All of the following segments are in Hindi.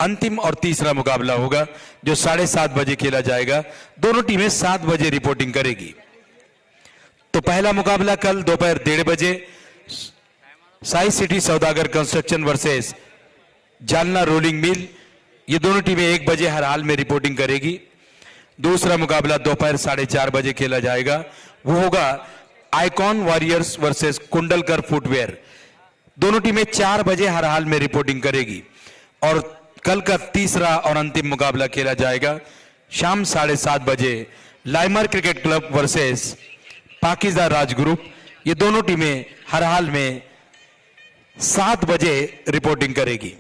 अंतिम और तीसरा मुकाबला होगा जो 7:30 बजे खेला जाएगा। दोनों टीमें 7 बजे रिपोर्टिंग करेगी। तो पहला मुकाबला कल दोपहर 1:30 बजे साई सिटी सौदागर construction versus Jalna rolling mill, ये दोनों टीमें 1 बजे हर हाल में रिपोर्टिंग करेगी। दूसरा मुकाबला दोपहर 4:30 बजे खेला जाएगा, वो होगा icon warriors versus Kundalkar footwear. दोनों टीमें 4 बजे हर हाल में रिपोर्टिंग करेगी। और कल का तीसरा और अंतिम मुकाबला खेला जाएगा शाम 7:30 बजे लाइमर क्रिकेट क्लब वर्सेस पाकिजा राज ग्रुप। ये दोनों टीमें हर हाल में 7 बजे रिपोर्टिंग करेगी।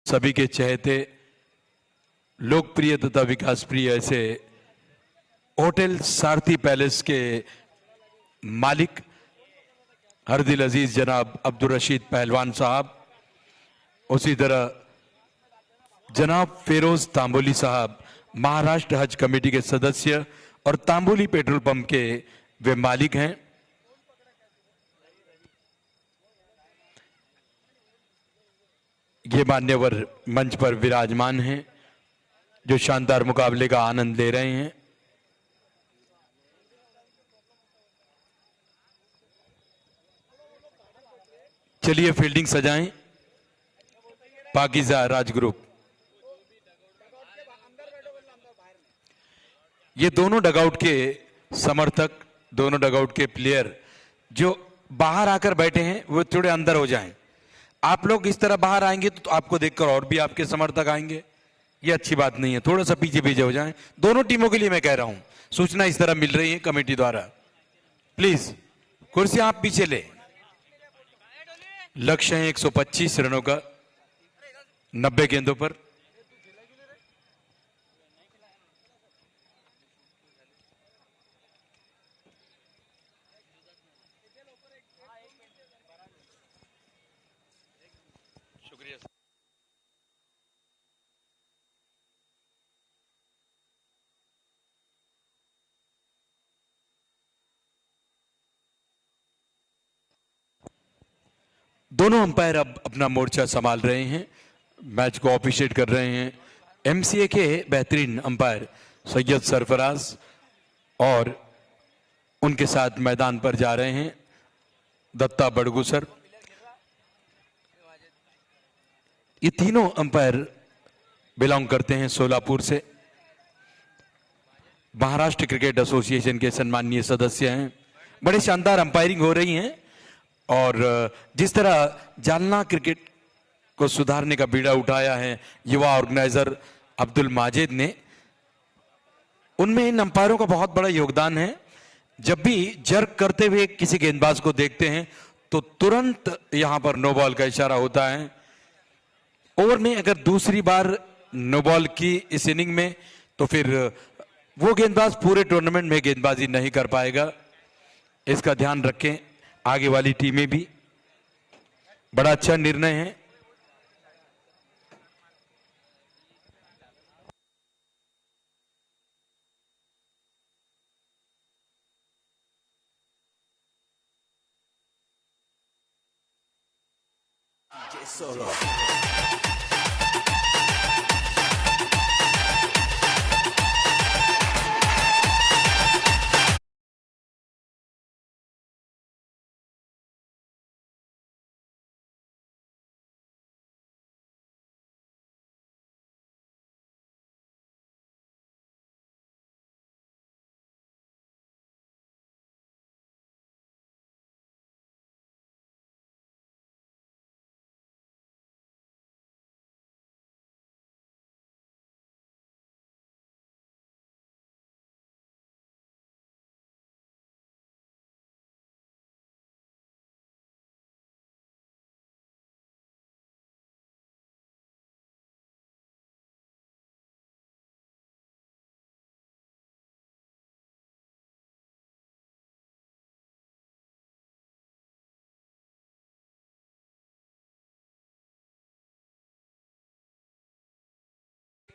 सभी के चहेते लोकप्रिय तथा विकास प्रिय ऐसे होटल सारथी पैलेस के मालिक हरदिल अजीज जनाब अब्दुल रशीद पहलवान साहब, उसी तरह जनाब फेरोज तांबोली साहब महाराष्ट्र हज कमेटी के सदस्य और तांबोली पेट्रोल पंप के वे मालिक हैं। ये मान्यवर मंच पर विराजमान हैं जो शानदार मुकाबले का आनंद ले रहे हैं। चलिए फील्डिंग सजाएं। पाकिजा राज ग्रुप, ये दोनों डगआउट के समर्थक, दोनों डगआउट के प्लेयर जो बाहर आकर बैठे हैं वो थोड़े अंदर हो जाएं। आप लोग इस तरह बाहर आएंगे तो आपको देखकर और भी आपके समर्थक आएंगे, ये अच्छी बात नहीं है। थोड़ा सा पीछे पीछे हो जाएं। दोनों टीमों के लिए मैं कह रहा हूं, सूचना इस तरह मिल रही है कमेटी द्वारा। प्लीज कुर्सियां आप पीछे ले। लक्ष्य है 125 रनों का 90 गेंदों पर। शुक्रिया। दोनों अंपायर अब अपना मोर्चा संभाल रहे हैं, मैच को ऑफिशिएट कर रहे हैं। एमसीए के बेहतरीन अंपायर सैयद सरफराज और उनके साथ मैदान पर जा रहे हैं दत्ता बड़गू सर। ये तीनों अंपायर बिलोंग करते हैं सोलापुर से, महाराष्ट्र क्रिकेट एसोसिएशन के सम्माननीय सदस्य हैं। बड़े शानदार अंपायरिंग हो रही हैं और जिस तरह जालना क्रिकेट को सुधारने का बीड़ा उठाया है युवा ऑर्गेनाइजर अब्दुल माजिद ने, उनमें इन अंपायरों का बहुत बड़ा योगदान है। जब भी जर्क करते हुए किसी गेंदबाज को देखते हैं तो तुरंत यहां पर नो बॉल का इशारा होता है। ओवर में अगर दूसरी बार नो बॉल की इस इनिंग में तो फिर वो गेंदबाज पूरे टूर्नामेंट में गेंदबाजी नहीं कर पाएगा। इसका ध्यान रखें आगे वाली टीमें भी। बड़ा अच्छा निर्णय है।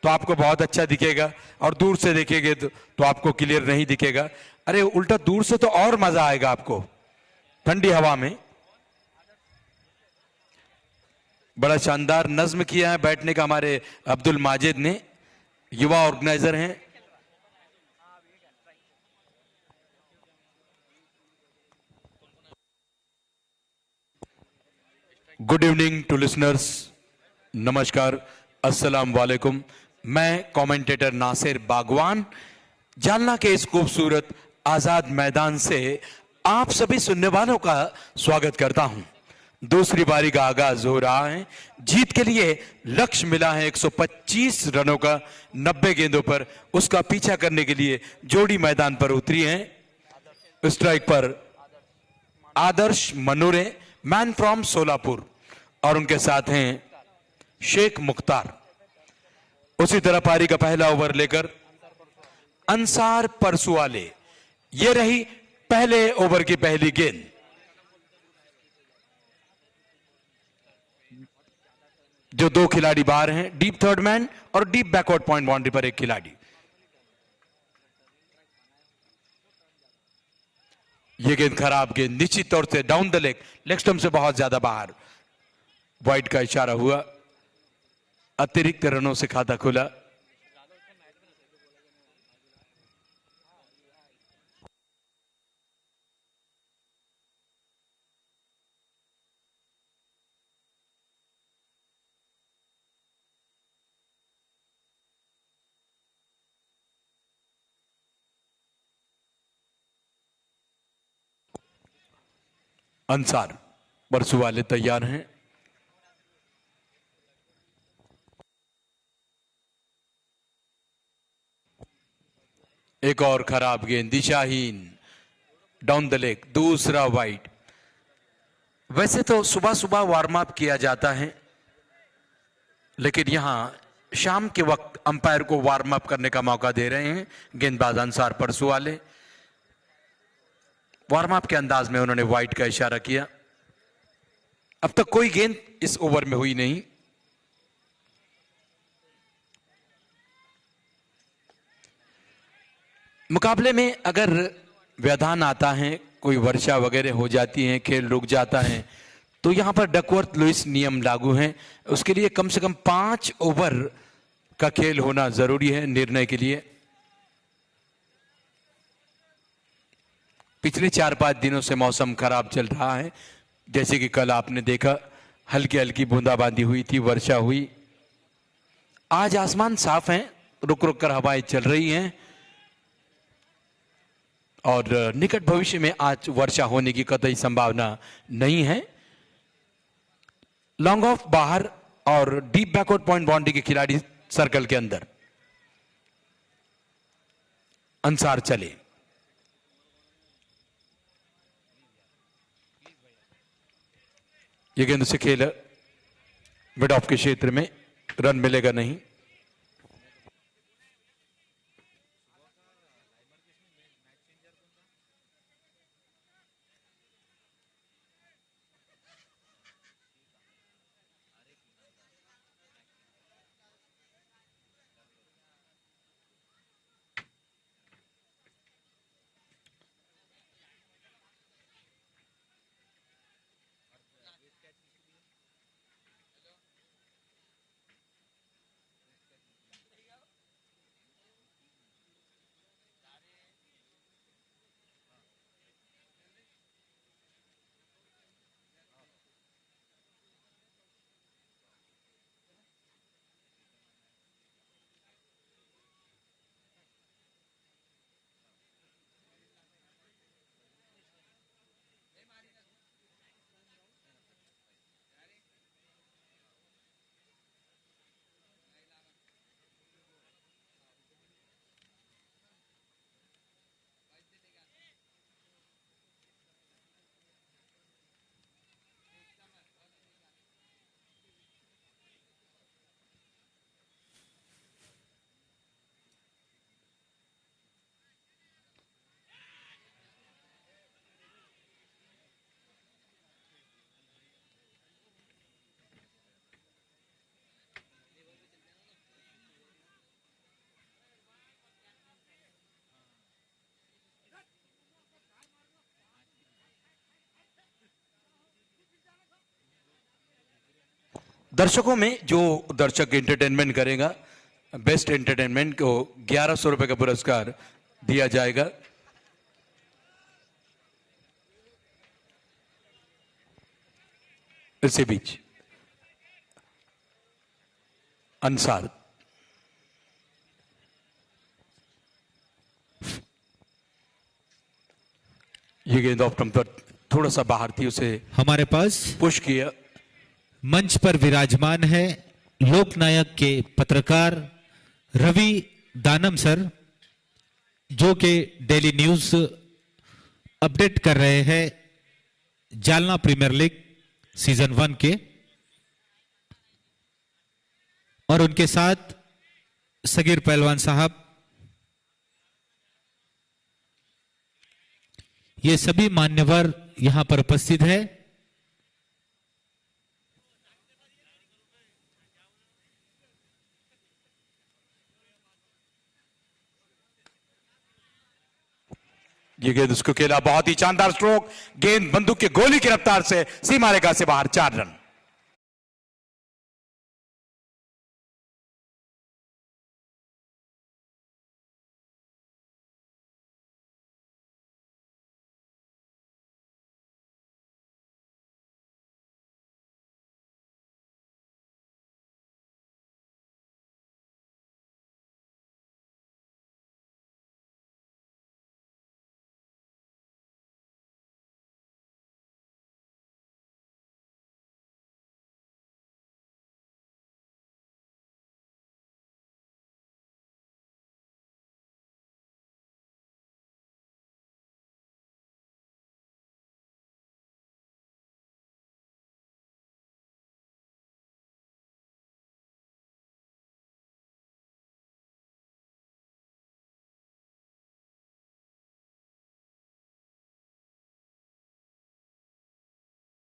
तो आपको बहुत अच्छा दिखेगा और दूर से देखेंगे तो आपको क्लियर नहीं दिखेगा। अरे उल्टा दूर से तो और मजा आएगा आपको ठंडी हवा में। बड़ा शानदार नज्म किया है बैठने का हमारे अब्दुल माजिद ने, युवा ऑर्गेनाइजर हैं। गुड इवनिंग टू लिसनर्स, नमस्कार, अस्सलाम वालेकुम। मैं कमेंटेटर नासिर बागवान जालना के इस खूबसूरत आजाद मैदान से आप सभी सुनने वालों का स्वागत करता हूं। दूसरी पारी का आगाज हो रहा है। जीत के लिए लक्ष्य मिला है 125 रनों का 90 गेंदों पर। उसका पीछा करने के लिए जोड़ी मैदान पर उतरी हैं। स्ट्राइक पर आदर्श मनूरे, मैन फ्रॉम सोलापुर, और उनके साथ हैं शेख मुख्तार। उसी तरह पारी का पहला ओवर लेकर अंसार परसुआले। ये रही पहले ओवर की पहली गेंद। जो दो खिलाड़ी बाहर हैं, डीप थर्ड मैन और डीप बैकवर्ड पॉइंट बाउंड्री पर एक खिलाड़ी। ये गेंद खराब गेंद, निश्चित तौर से डाउन द लेग स्टंप से बहुत ज्यादा बाहर। वाइड का इशारा हुआ। अतिरिक्त रनों से खाता खुला। अंसार परसू वाले तैयार हैं। एक और खराब गेंद, दिशाहीन, डाउन द लेग, दूसरा वाइड। वैसे तो सुबह सुबह वार्म अप किया जाता है, लेकिन यहां शाम के वक्त अंपायर को वार्म अप करने का मौका दे रहे हैं गेंदबाज अंसार परसू वाले। वार्म अप के अंदाज में उन्होंने वाइड का इशारा किया। अब तक कोई गेंद इस ओवर में हुई नहीं। मुकाबले में अगर व्यवधान आता है, कोई वर्षा वगैरह हो जाती है, खेल रुक जाता है, तो यहां पर डकवर्थ लुइस नियम लागू है। उसके लिए कम से कम 5 ओवर का खेल होना जरूरी है निर्णय के लिए। पिछले 4-5 दिनों से मौसम खराब चल रहा है, जैसे कि कल आपने देखा हल्की हल्की बूंदाबांदी हुई थी, वर्षा हुई। आज आसमान साफ है, रुक रुक कर हवाएं चल रही हैं और निकट भविष्य में आज वर्षा होने की कतई संभावना नहीं है। लॉन्ग ऑफ बाहर और डीप बैकवर्ड पॉइंट बाउंड्री के खिलाड़ी सर्कल के अंदर। अंसार चले, ये गेंद से खेल मिड ऑफ के क्षेत्र में, रन मिलेगा नहीं। दर्शकों में जो दर्शक एंटरटेनमेंट करेगा, बेस्ट एंटरटेनमेंट को 1100 रुपए का पुरस्कार दिया जाएगा। इसी बीच अंसार ये गेंद ऑफ स्टंप पर थोड़ा सा बाहर थी, उसे हमारे पास पुश किया। मंच पर विराजमान है लोकनायक के पत्रकार रवि दानम सर, जो कि डेली न्यूज अपडेट कर रहे हैं जालना प्रीमियर लीग सीजन 1 के, और उनके साथ सगीर पहलवान साहब। ये सभी मान्यवर यहां पर उपस्थित है। ये गेंद उसको खेला, बहुत ही शानदार स्ट्रोक, गेंद बंदूक के गोली की रफ्तार से सीमा रेखा से बाहर, 4 रन।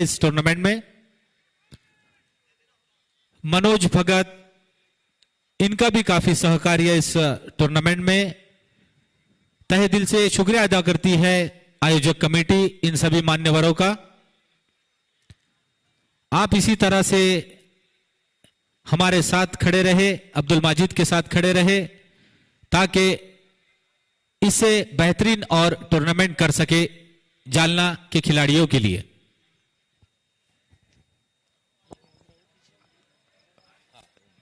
इस टूर्नामेंट में मनोज भगत, इनका भी काफी सहकार्य इस टूर्नामेंट में। तहे दिल से शुक्रिया अदा करती है आयोजक कमेटी इन सभी मान्यवरों का। आप इसी तरह से हमारे साथ खड़े रहे, अब्दुल माजिद के साथ खड़े रहे, ताकि इसे बेहतरीन और टूर्नामेंट कर सके जालना के खिलाड़ियों के लिए।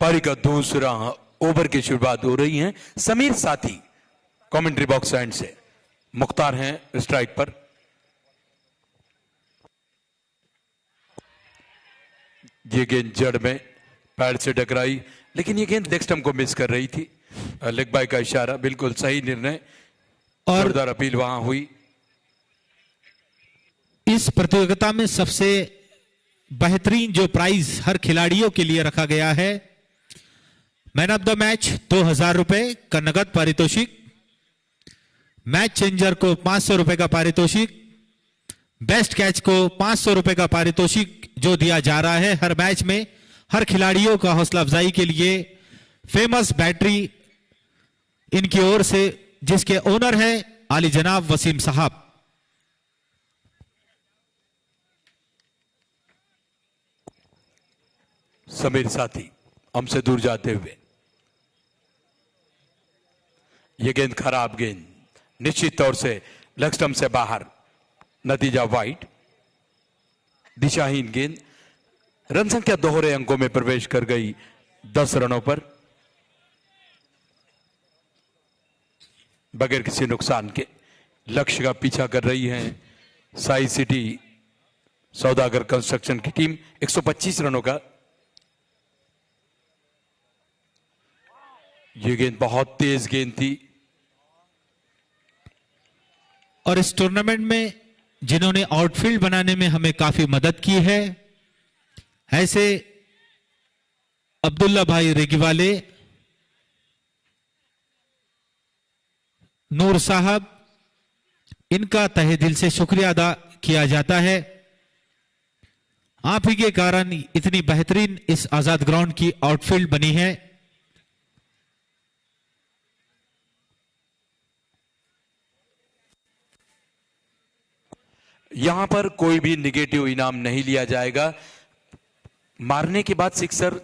पारी का दूसरा ओवर की शुरुआत हो रही है। समीर साथी कमेंट्री बॉक्स एंड से, मुख्तार हैं स्ट्राइक पर। ये गेंद जड़ में पैड से टकराई, लेकिन ये गेंद लेग स्टंप को मिस कर रही थी। लेग बाय का इशारा, बिल्कुल सही निर्णय और जोरदार अपील वहां हुई। इस प्रतियोगिता में सबसे बेहतरीन जो प्राइज हर खिलाड़ियों के लिए रखा गया है, मैन ऑफ द मैच 2000 रुपए का नगद पारितोषिक, मैच चेंजर को 500 रुपए का पारितोषिक, बेस्ट कैच को 500 रुपए का पारितोषिक जो दिया जा रहा है हर मैच में हर खिलाड़ियों का हौसला अफजाई के लिए। फेमस बैटरी इनकी ओर से, जिसके ओनर है आली जनाब वसीम साहब। समीर साथी हमसे दूर जाते हुए, यह गेंद खराब गेंद, निश्चित तौर से लेग स्टंप से बाहर, नतीजा वाइड। दिशाहीन गेंद रन संख्या दोहरे अंकों में प्रवेश कर गई 10 रनों पर बगैर किसी नुकसान के। लक्ष्य का पीछा कर रही है साई सिटी सौदागर कंस्ट्रक्शन की टीम। 125 रनों का यह गेंद बहुत तेज गेंद थी। और इस टूर्नामेंट में जिन्होंने आउटफील्ड बनाने में हमें काफी मदद की है, ऐसे अब्दुल्ला भाई रेगीवाले, नूर साहब, इनका तहे दिल से शुक्रिया अदा किया जाता है। आप ही के कारण इतनी बेहतरीन इस आजाद ग्राउंड की आउटफील्ड बनी है। यहां पर कोई भी निगेटिव इनाम नहीं लिया जाएगा। मारने के बाद सिक्सर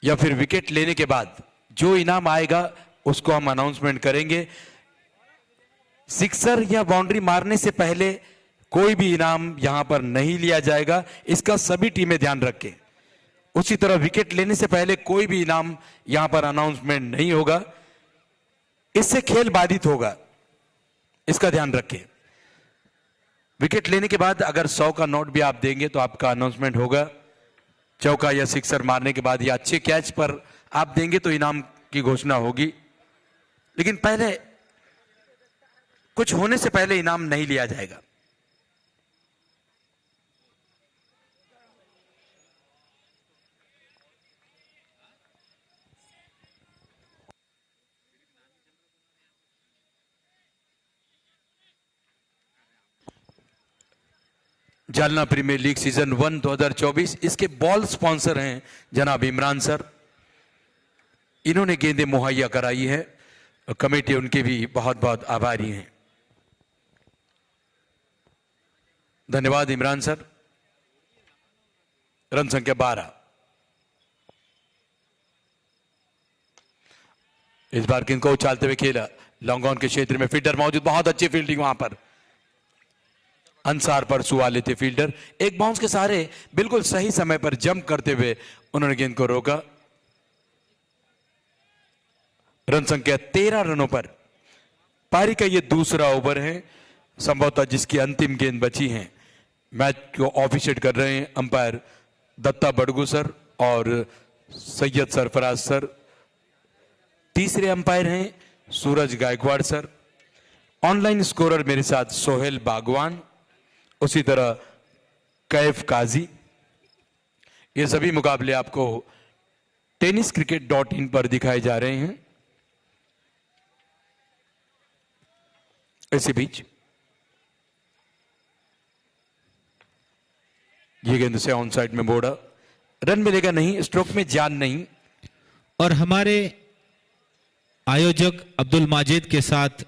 या फिर विकेट लेने के बाद जो इनाम आएगा उसको हम अनाउंसमेंट करेंगे। सिक्सर या बाउंड्री मारने से पहले कोई भी इनाम यहां पर नहीं लिया जाएगा, इसका सभी टीमें ध्यान रखें। उसी तरह विकेट लेने से पहले कोई भी इनाम यहां पर अनाउंसमेंट नहीं होगा, इससे खेल बाधित होगा, इसका ध्यान रखें। विकेट लेने के बाद अगर 100 का नोट भी आप देंगे तो आपका अनाउंसमेंट होगा। चौका या सिक्सर मारने के बाद या अच्छे कैच पर आप देंगे तो इनाम की घोषणा होगी, लेकिन पहले कुछ होने से पहले इनाम नहीं लिया जाएगा। जालना प्रीमियर लीग सीजन 1 2024, इसके बॉल स्पॉन्सर हैं जनाब इमरान सर। इन्होंने गेंदें मुहैया कराई है, कमेटी उनके भी बहुत बहुत आभारी हैं। धन्यवाद इमरान सर। रन संख्या 12। इस बार किनको उछालते हुए खेला, लॉन्ग ऑन के क्षेत्र में फील्डर मौजूद, बहुत अच्छी फील्डिंग वहां पर, अंसार पर सुवाले थे फील्डर। एक बाउंस के सहारे बिल्कुल सही समय पर जंप करते हुए उन्होंने गेंद को रोका। रन संख्या 13 रनों पर पारी का यह दूसरा ओवर है, संभवतः जिसकी अंतिम गेंद बची है। मैच को ऑफिशिएट कर रहे हैं अंपायर दत्ता बड़गू सर और सैयद सरफराज सर। तीसरे अंपायर हैं सूरज गायकवाड़ सर। ऑनलाइन स्कोरर मेरे साथ सोहेल बागवान, उसी तरह कैफ काजी। ये सभी मुकाबले आपको tenniscricket.in पर दिखाए जा रहे हैं। इसी बीच ये गेंद से ऑन साइड में मोड़ा, रन मिलेगा नहीं, स्ट्रोक में जान नहीं। और हमारे आयोजक अब्दुल माजिद के साथ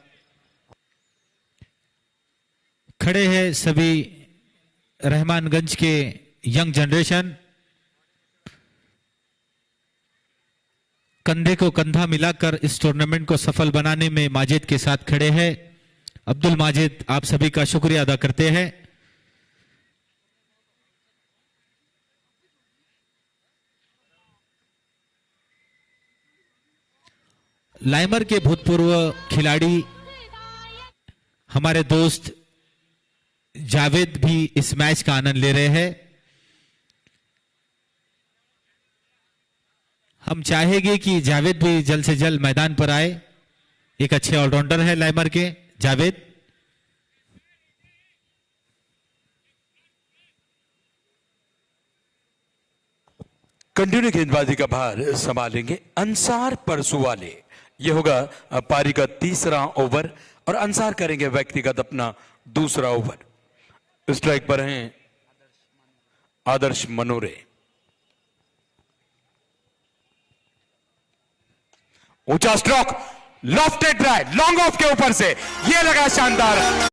खड़े हैं सभी रहमानगंज के यंग जनरेशन। कंधे को कंधा मिलाकर इस टूर्नामेंट को सफल बनाने में माजिद के साथ खड़े हैं। अब्दुल माजिद, आप सभी का शुक्रिया अदा करते हैं। लाइमर के भूतपूर्व खिलाड़ी हमारे दोस्त जावेद भी इस मैच का आनंद ले रहे हैं। हम चाहेंगे कि जावेद भी जल्द से जल्द मैदान पर आए। एक अच्छे ऑलराउंडर है लाइमर के जावेद। कंटिन्यू गेंदबाजी का भार संभालेंगे अंसार परसू वाले। ये होगा पारी का तीसरा ओवर और अंसार करेंगे व्यक्तिगत अपना दूसरा ओवर। स्ट्राइक पर हैं आदर्श मनोरे। ऊंचा stroke, lofted drive, long off के ऊपर से ये लगा शानदार।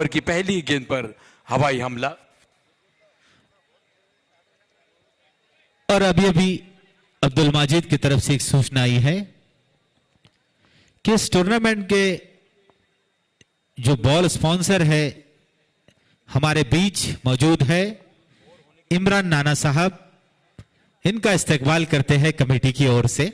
की पहली गेंद पर हवाई हमला। और अभी अब्दुल माजिद की तरफ से एक सूचना आई है कि इस टूर्नामेंट के जो बॉल स्पॉन्सर है हमारे बीच मौजूद है इमरान नाना साहब। इनका इस्तेकबाल करते हैं कमेटी की ओर से।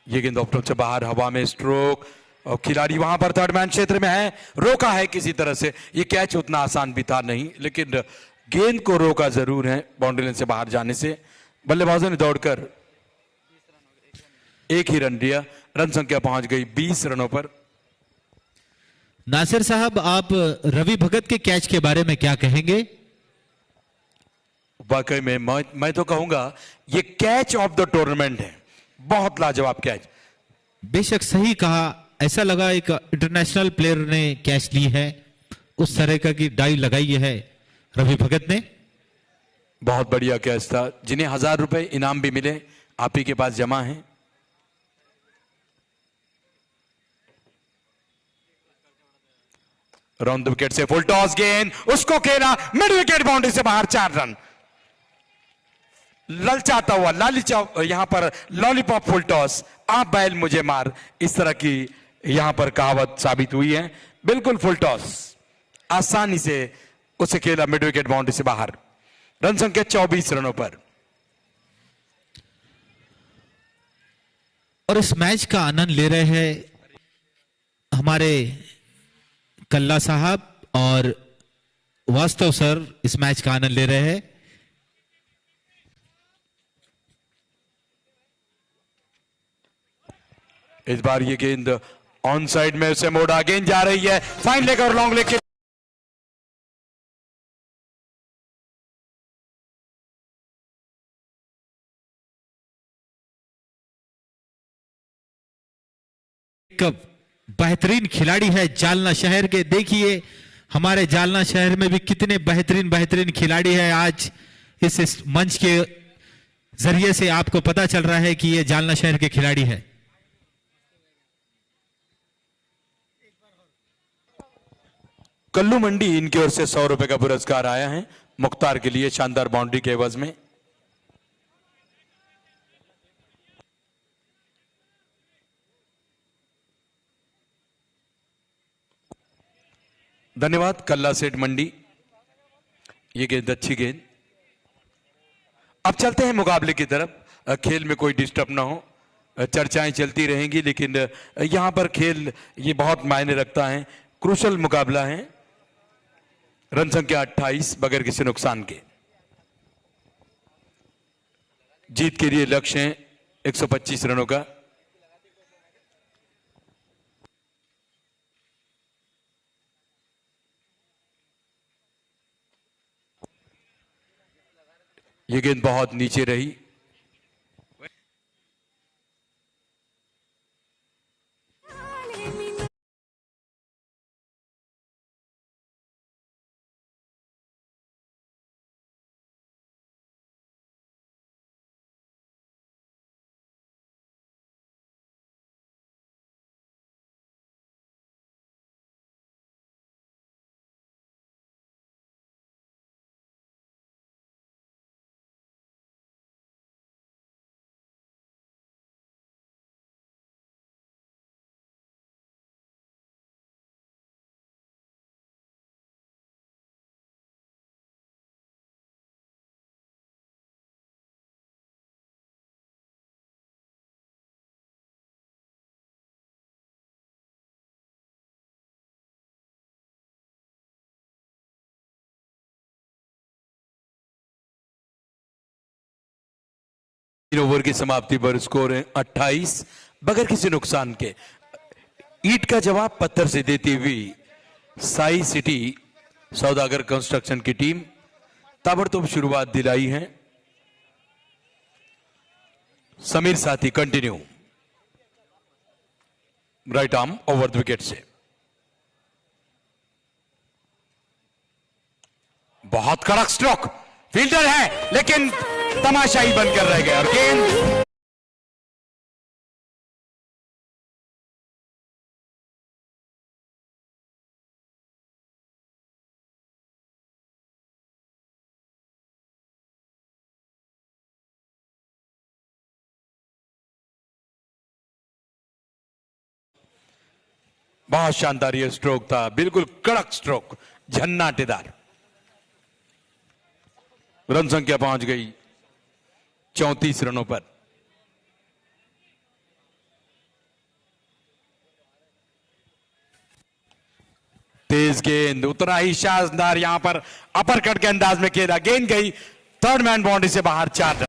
ये गेंद ऑफ से बाहर, हवा में स्ट्रोक और खिलाड़ी वहां पर थर्ड मैन क्षेत्र में है, रोका है किसी तरह से। ये कैच उतना आसान भी था नहीं, लेकिन गेंद को रोका जरूर है बाउंड्री लाइन से बाहर जाने से। बल्लेबाजों ने दौड़कर एक ही रन दिया, रन संख्या पहुंच गई 20 रनों पर। नासिर साहब, आप रवि भगत के कैच के बारे में क्या कहेंगे? वाकई में मैं तो कहूंगा ये कैच ऑफ द टूर्नामेंट है, बहुत लाजवाब कैच। बेशक सही कहा, ऐसा लगा एक इंटरनेशनल प्लेयर ने कैच ली है, उस तरह का की डाइव लगाई है रवि भगत ने। बहुत बढ़िया कैच था, जिन्हें 1000 रुपए इनाम भी मिले, आप ही के पास जमा है। राउंड द विकेट से फुल टॉस गेंद, उसको खेला मिड विकेट बाउंड्री से बाहर, 4 रन। ललचाता हुआ यहां पर लॉलीपॉप फुल टॉस, आप बैल मुझे मार, इस तरह की यहां पर कहावत साबित हुई है। बिल्कुल फुल टॉस, आसानी से उसे खेला मिड विकेट बाउंड्री से बाहर। रन संख्या 24 रनों पर। और इस मैच का आनंद ले रहे हैं हमारे कल्ला साहब और वास्तव सर, इस मैच का आनंद ले रहे हैं। इस बार ये गेंद ऑन साइड में उसे मोड़ा, गेंद जा रही है फाइन लेग और लॉन्ग लेग के बेहतरीन खिलाड़ी है जालना शहर के। देखिए हमारे जालना शहर में भी कितने बेहतरीन खिलाड़ी है। आज इस मंच के जरिए से आपको पता चल रहा है कि ये जालना शहर के खिलाड़ी है। कल्लू मंडी इनकी ओर से 100 रुपए का पुरस्कार आया है मुख्तार के लिए, शानदार बाउंड्री के एवज में। धन्यवाद कल्ला सेठ मंडी। ये गेंद अच्छी गेंद, अब चलते हैं मुकाबले की तरफ। खेल में कोई डिस्टर्ब ना हो, चर्चाएं चलती रहेंगी, लेकिन यहां पर खेल ये बहुत मायने रखता है। क्रूशल मुकाबला है। रन संख्या 28 बगैर किसी नुकसान के। जीत के लिए लक्ष्य है 125 रनों का। यह गेंद बहुत नीचे रही। ओवर की समाप्ति पर स्कोर है 28 बगैर किसी नुकसान के। ईट का जवाब पत्थर से देती हुई साई सिटी सौदागर कंस्ट्रक्शन की टीम ताबड़तोड़ शुरुआत दिलाई है। समीर साथी continue. Right arm over the wicket से। बहुत कड़क स्ट्रोक, फील्डर है लेकिन तमाशाई बनकर रह गया और गेंद बहुत शानदार ये स्ट्रोक था, बिल्कुल कड़क स्ट्रोक, झन्नाटेदार। रन संख्या पहुंच गई 34 रनों पर। तेज गेंद, उतना ही शानदार यहां पर अपर कट के अंदाज में खेला, गेंद गई थर्ड मैन बाउंड्री से बाहर, 4 रन।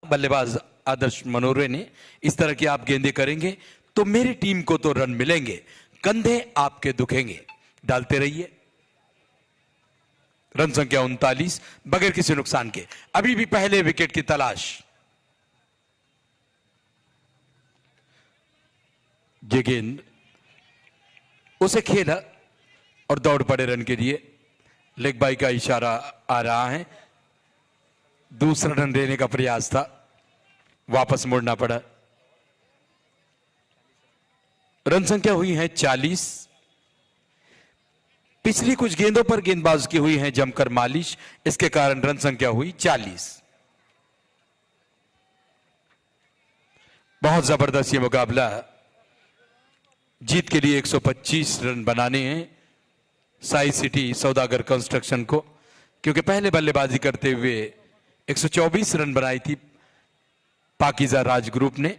बल्लेबाज आदर्श मनोरे ने इस तरह की आप गेंदें करेंगे तो मेरी टीम को तो रन मिलेंगे, कंधे आपके दुखेंगे। डालते रहिए। रन संख्या 39 बगैर किसी नुकसान के। अभी भी पहले विकेट की तलाश। ये गेंद उसे खेला और दौड़ पड़े रन के लिए। लेग बाई का इशारा आ रहा है। दूसरा रन लेने का प्रयास था, वापस मुड़ना पड़ा। रन संख्या हुई है 40। पिछली कुछ गेंदों पर गेंदबाज की हुई है जमकर मालिश, इसके कारण रन संख्या हुई 40। बहुत जबरदस्त ये मुकाबला। जीत के लिए 125 रन बनाने हैं साई सिटी सौदागर कंस्ट्रक्शन को, क्योंकि पहले बल्लेबाजी करते हुए 124 रन बनाई थी पाकिजा राज ग्रुप ने।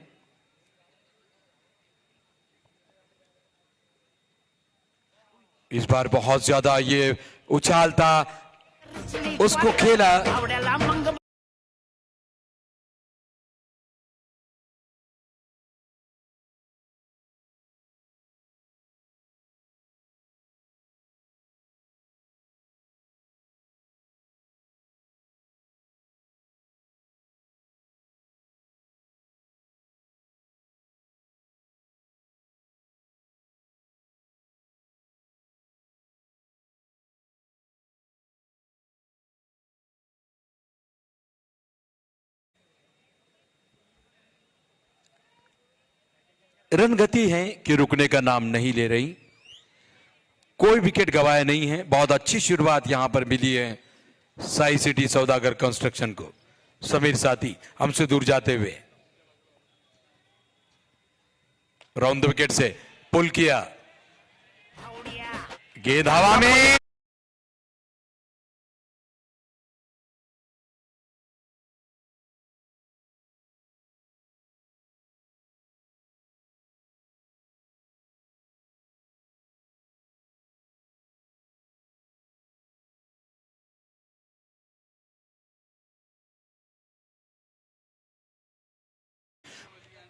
इस बार बहुत ज्यादा ये उछाल था, उसको खेला। आवड्याला मंग रन गति है कि रुकने का नाम नहीं ले रही, कोई विकेट गवाया नहीं है। बहुत अच्छी शुरुआत यहां पर मिली है साई सिटी सौदागर कंस्ट्रक्शन को। समीर साथी हमसे दूर जाते हुए राउंड द विकेट से पुल किया, गेंद हवा में।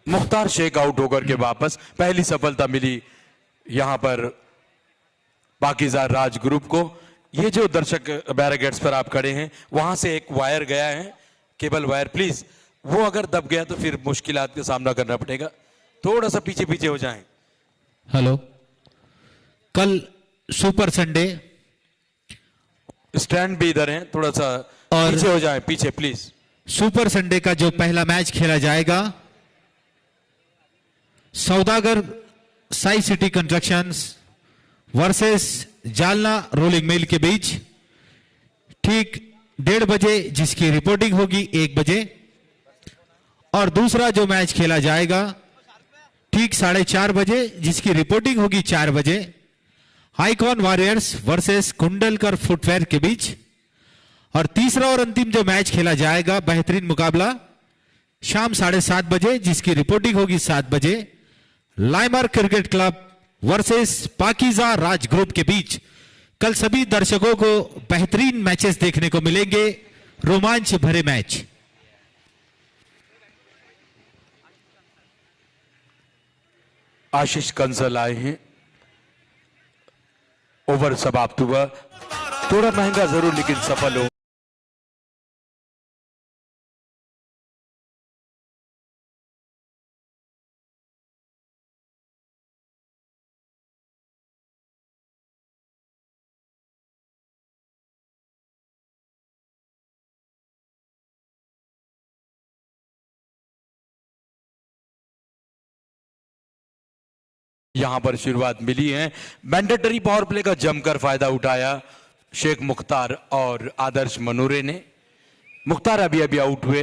मुख्तार शेख आउट होकर के वापस, पहली सफलता मिली यहां पर पाकीज़ा राज ग्रुप को। ये जो दर्शक बैरिकेड्स पर आप खड़े हैं, वहां से एक वायर गया है, केबल वायर, प्लीज वो अगर दब गया तो फिर मुश्किलात का सामना करना पड़ेगा। थोड़ा सा पीछे पीछे हो जाएं। हेलो, कल सुपर संडे स्टैंड भी इधर है, थोड़ा सा और पीछे हो जाएं, पीछे प्लीज। सुपर संडे का जो पहला मैच खेला जाएगा सौदागर Sai city constructions versus Jalna rolling mill के बीच, ठीक 1:30 बजे जिसकी रिपोर्टिंग होगी 1 बजे। और दूसरा जो मैच खेला जाएगा ठीक 4:30 बजे जिसकी रिपोर्टिंग होगी 4 बजे, icon warriors versus Kundalkar footwear के बीच। और तीसरा और अंतिम जो मैच खेला जाएगा, बेहतरीन मुकाबला, शाम 7:30 बजे जिसकी रिपोर्टिंग होगी 7 बजे, लाइमर क्रिकेट क्लब वर्सेस पाकीज़ा राज ग्रुप के बीच। कल सभी दर्शकों को बेहतरीन मैचेस देखने को मिलेंगे, रोमांच भरे मैच। आशीष कंसल आए हैं, ओवर समाप्त हुआ, थोड़ा महंगा जरूर लेकिन सफल हो। यहां पर शुरुआत मिली है, मैंडेटरी पावर प्ले का जमकर फायदा उठाया शेख मुख्तार और आदर्श मनूरे ने। मुख्तार अभी अभी आउट हुए,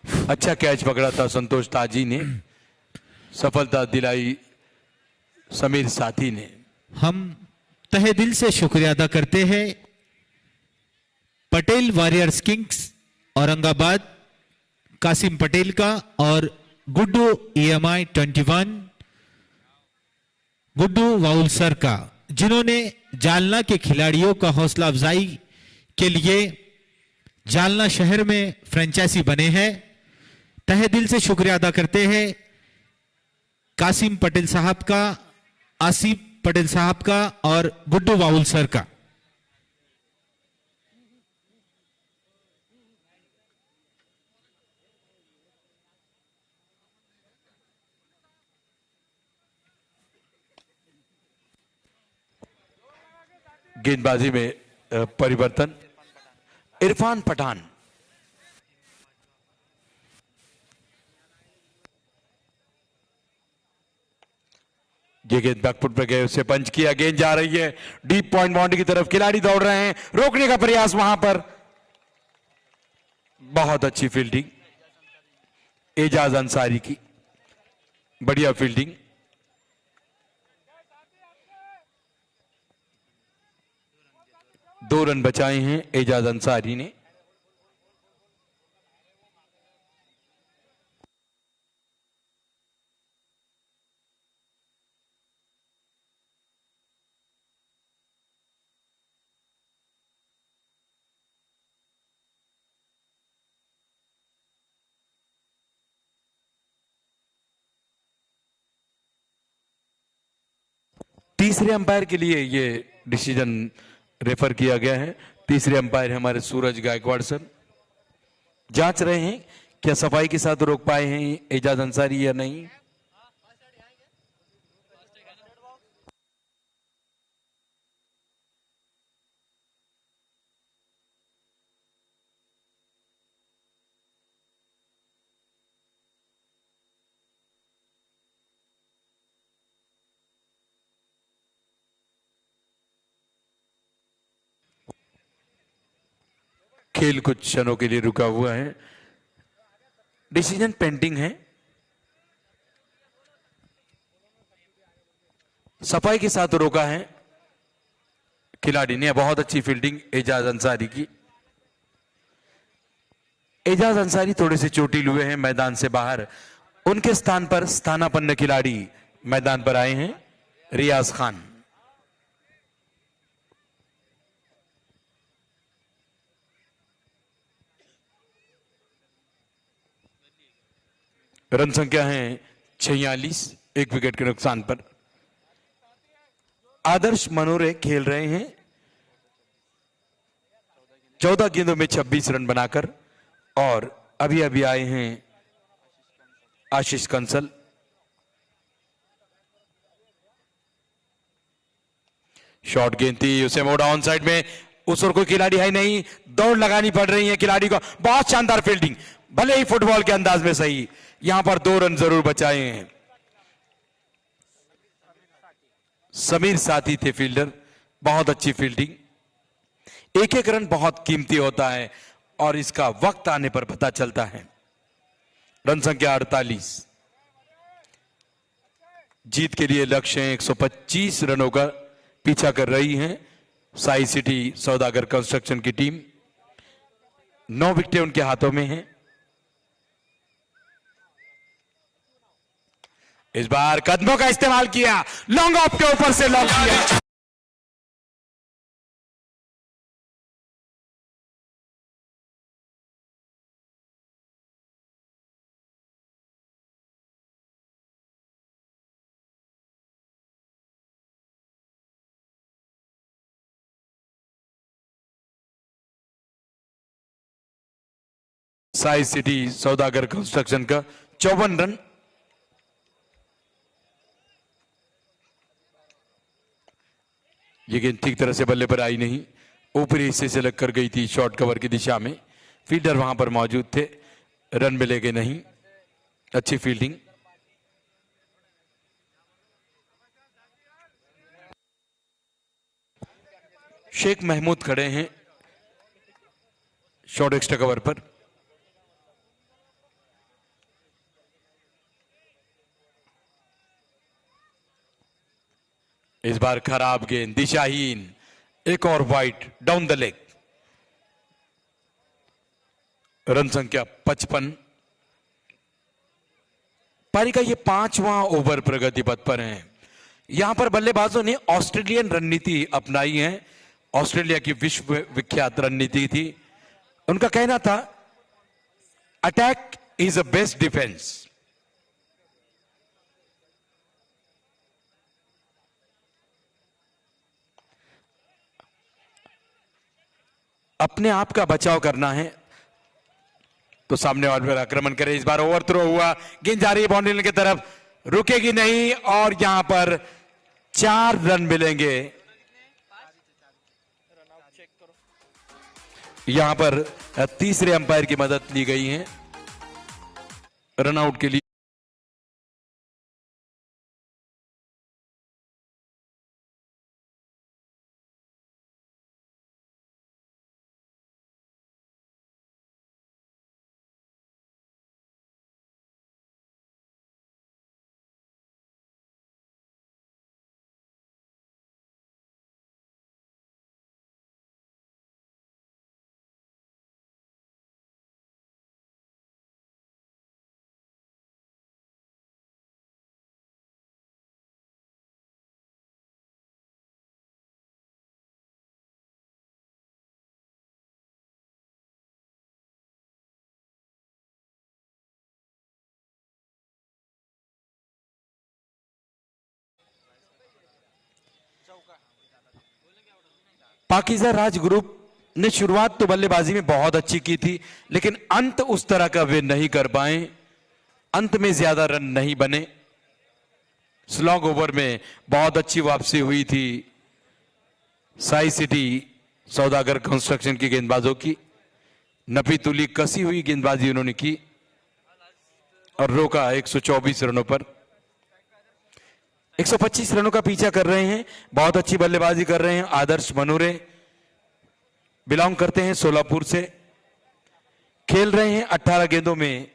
अच्छा कैच पकड़ा था संतोष ताजी ने, सफलता दिलाई समीर साथी ने। हम तहे दिल से शुक्रिया अदा करते हैं पटेल वॉरियर्स किंग्स औरंगाबाद कासिम पटेल का और Guddu EMI 21 Guddu vowel sir का, जिन्होंने जालना के खिलाड़ियों का हौसला अफजाई के लिए जालना शहर में फ्रेंचाइजी बने हैं। तहे दिल से शुक्रिया अदा करते हैं कासिम पटेल साहब का, आसिफ पटेल साहब का और गुड्डू वाउल सर का। गेंदबाजी में परिवर्तन, इरफान पठान ये गेंद बैकफुट पर गए, उसे पंच किया, गेंद जा रही है डीप पॉइंट बाउंड्री की तरफ, खिलाड़ी दौड़ रहे हैं, रोकने का प्रयास वहां पर, बहुत अच्छी फील्डिंग एजाज अंसारी की, बढ़िया फील्डिंग। दो रन बचाए हैं एजाज अंसारी ने। तीसरे अंपायर के लिए ये डिसीजन रेफर किया गया है। तीसरे अंपायर हमारे सूरज गायकवाड़ सर जांच रहे हैं क्या सफाई के साथ रोक पाए हैं एजाज अंसारी या नहीं। खेल कुछ क्षणों के लिए रुका हुआ है, डिसीजन पेंडिंग है। सफाई के साथ रोका है खिलाड़ी ने। बहुत अच्छी फील्डिंग एजाज अंसारी की। एजाज अंसारी थोड़े से चोटिल हुए हैं, मैदान से बाहर। उनके स्थान पर स्थानापन्न खिलाड़ी मैदान पर आए हैं, रियाज खान। रन संख्या है 46, एक विकेट के नुकसान पर। आदर्श मनोरे खेल रहे हैं 14 गेंदों में 26 रन बनाकर, और अभी अभी आए हैं आशीष कंसल। शॉर्ट गेंद थी, उसे मोड़ा ऑन साइड में। उस ओर कोई खिलाड़ी है नहीं, दौड़ लगानी पड़ रही है खिलाड़ी को। बहुत शानदार फील्डिंग, भले ही फुटबॉल के अंदाज में सही, यहां पर 2 रन जरूर बचाए हैं। समीर साथी थे फील्डर, बहुत अच्छी फील्डिंग। एक एक रन बहुत कीमती होता है और इसका वक्त आने पर पता चलता है। रन संख्या 48, जीत के लिए लक्ष्य है 125 रनों का पीछा कर रही है साई सिटी सौदागर कंस्ट्रक्शन की टीम। 9 विकेटें उनके हाथों में हैं। इस बार कदमों का इस्तेमाल किया, लॉन्ग ऑफ के ऊपर से लॉक किया। साई सिटी सौदागर कंस्ट्रक्शन का 54 रन। ये गेंद ठीक तरह से बल्ले पर आई नहीं, ऊपरी हिस्से से लगकर गई थी शॉर्ट कवर की दिशा में। फील्डर वहां पर मौजूद थे, रन मिलेंगे नहीं। अच्छी फील्डिंग। शेख महमूद खड़े हैं शॉर्ट एक्स्ट्रा कवर पर। इस बार खराब गेंद, दिशाहीन, एक और wide down the leg. Run संख्या 55। पारी का ये 5वां ओवर प्रगति पथ पर है। यहां पर बल्लेबाजों ने ऑस्ट्रेलियन रणनीति अपनाई है। ऑस्ट्रेलिया की विश्व विख्यात रणनीति थी। उनका कहना था attack is a best defence. अपने आप का बचाव करना है तो सामने वाले पर आक्रमण करे। इस बार ओवर थ्रो हुआ, गेंद जा रही है बाउंड्री लाइन की तरफ, रुकेगी नहीं और यहां पर 4 रन मिलेंगे। यहां पर तीसरे अंपायर की मदद ली गई है रनआउट के लिए। पाकीज़ा राज ग्रुप ने शुरुआत तो बल्लेबाजी में बहुत अच्छी की थी, लेकिन अंत उस तरह का वे नहीं कर पाए। अंत में ज्यादा रन नहीं बने। स्लॉग ओवर में बहुत अच्छी वापसी हुई थी साई सिटी सौदागर कंस्ट्रक्शन की गेंदबाजों की। नपी तुली कसी हुई गेंदबाजी उन्होंने की और रोका 124 रनों पर। 125 रनों का पीछा कर रहे हैं। बहुत अच्छी बल्लेबाजी कर रहे हैं आदर्श मनूरे, बिलोंग करते हैं सोलापुर से। खेल रहे हैं 18 गेंदों में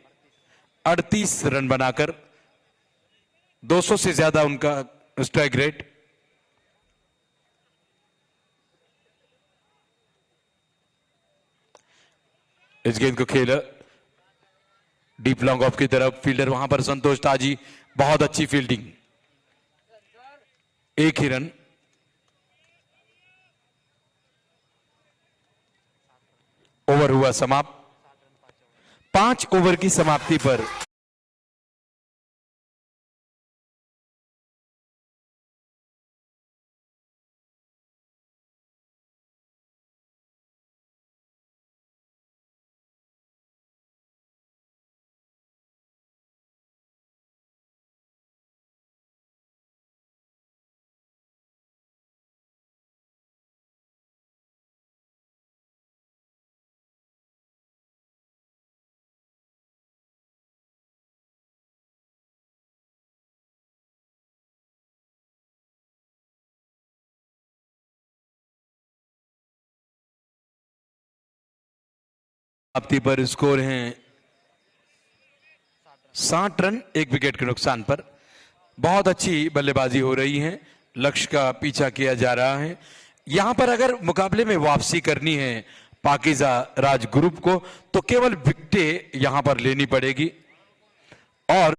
38 रन बनाकर, 200 से ज्यादा उनका स्ट्राइक रेट। इस गेंद को खेला डीप लॉन्ग ऑफ की तरफ, फील्डर वहां पर संतोष ताजी, बहुत अच्छी फील्डिंग, एक ही रन। ओवर हुआ समाप्त। 5 ओवर की समाप्ति पर समाप्ति पर स्कोर हैं 60 रन, 1 विकेट के नुकसान पर। बहुत अच्छी बल्लेबाजी हो रही है, लक्ष्य का पीछा किया जा रहा है। यहां पर अगर मुकाबले में वापसी करनी है पाकीज़ा राज ग्रुप को, तो केवल विकेटें यहां पर लेनी पड़ेगी। और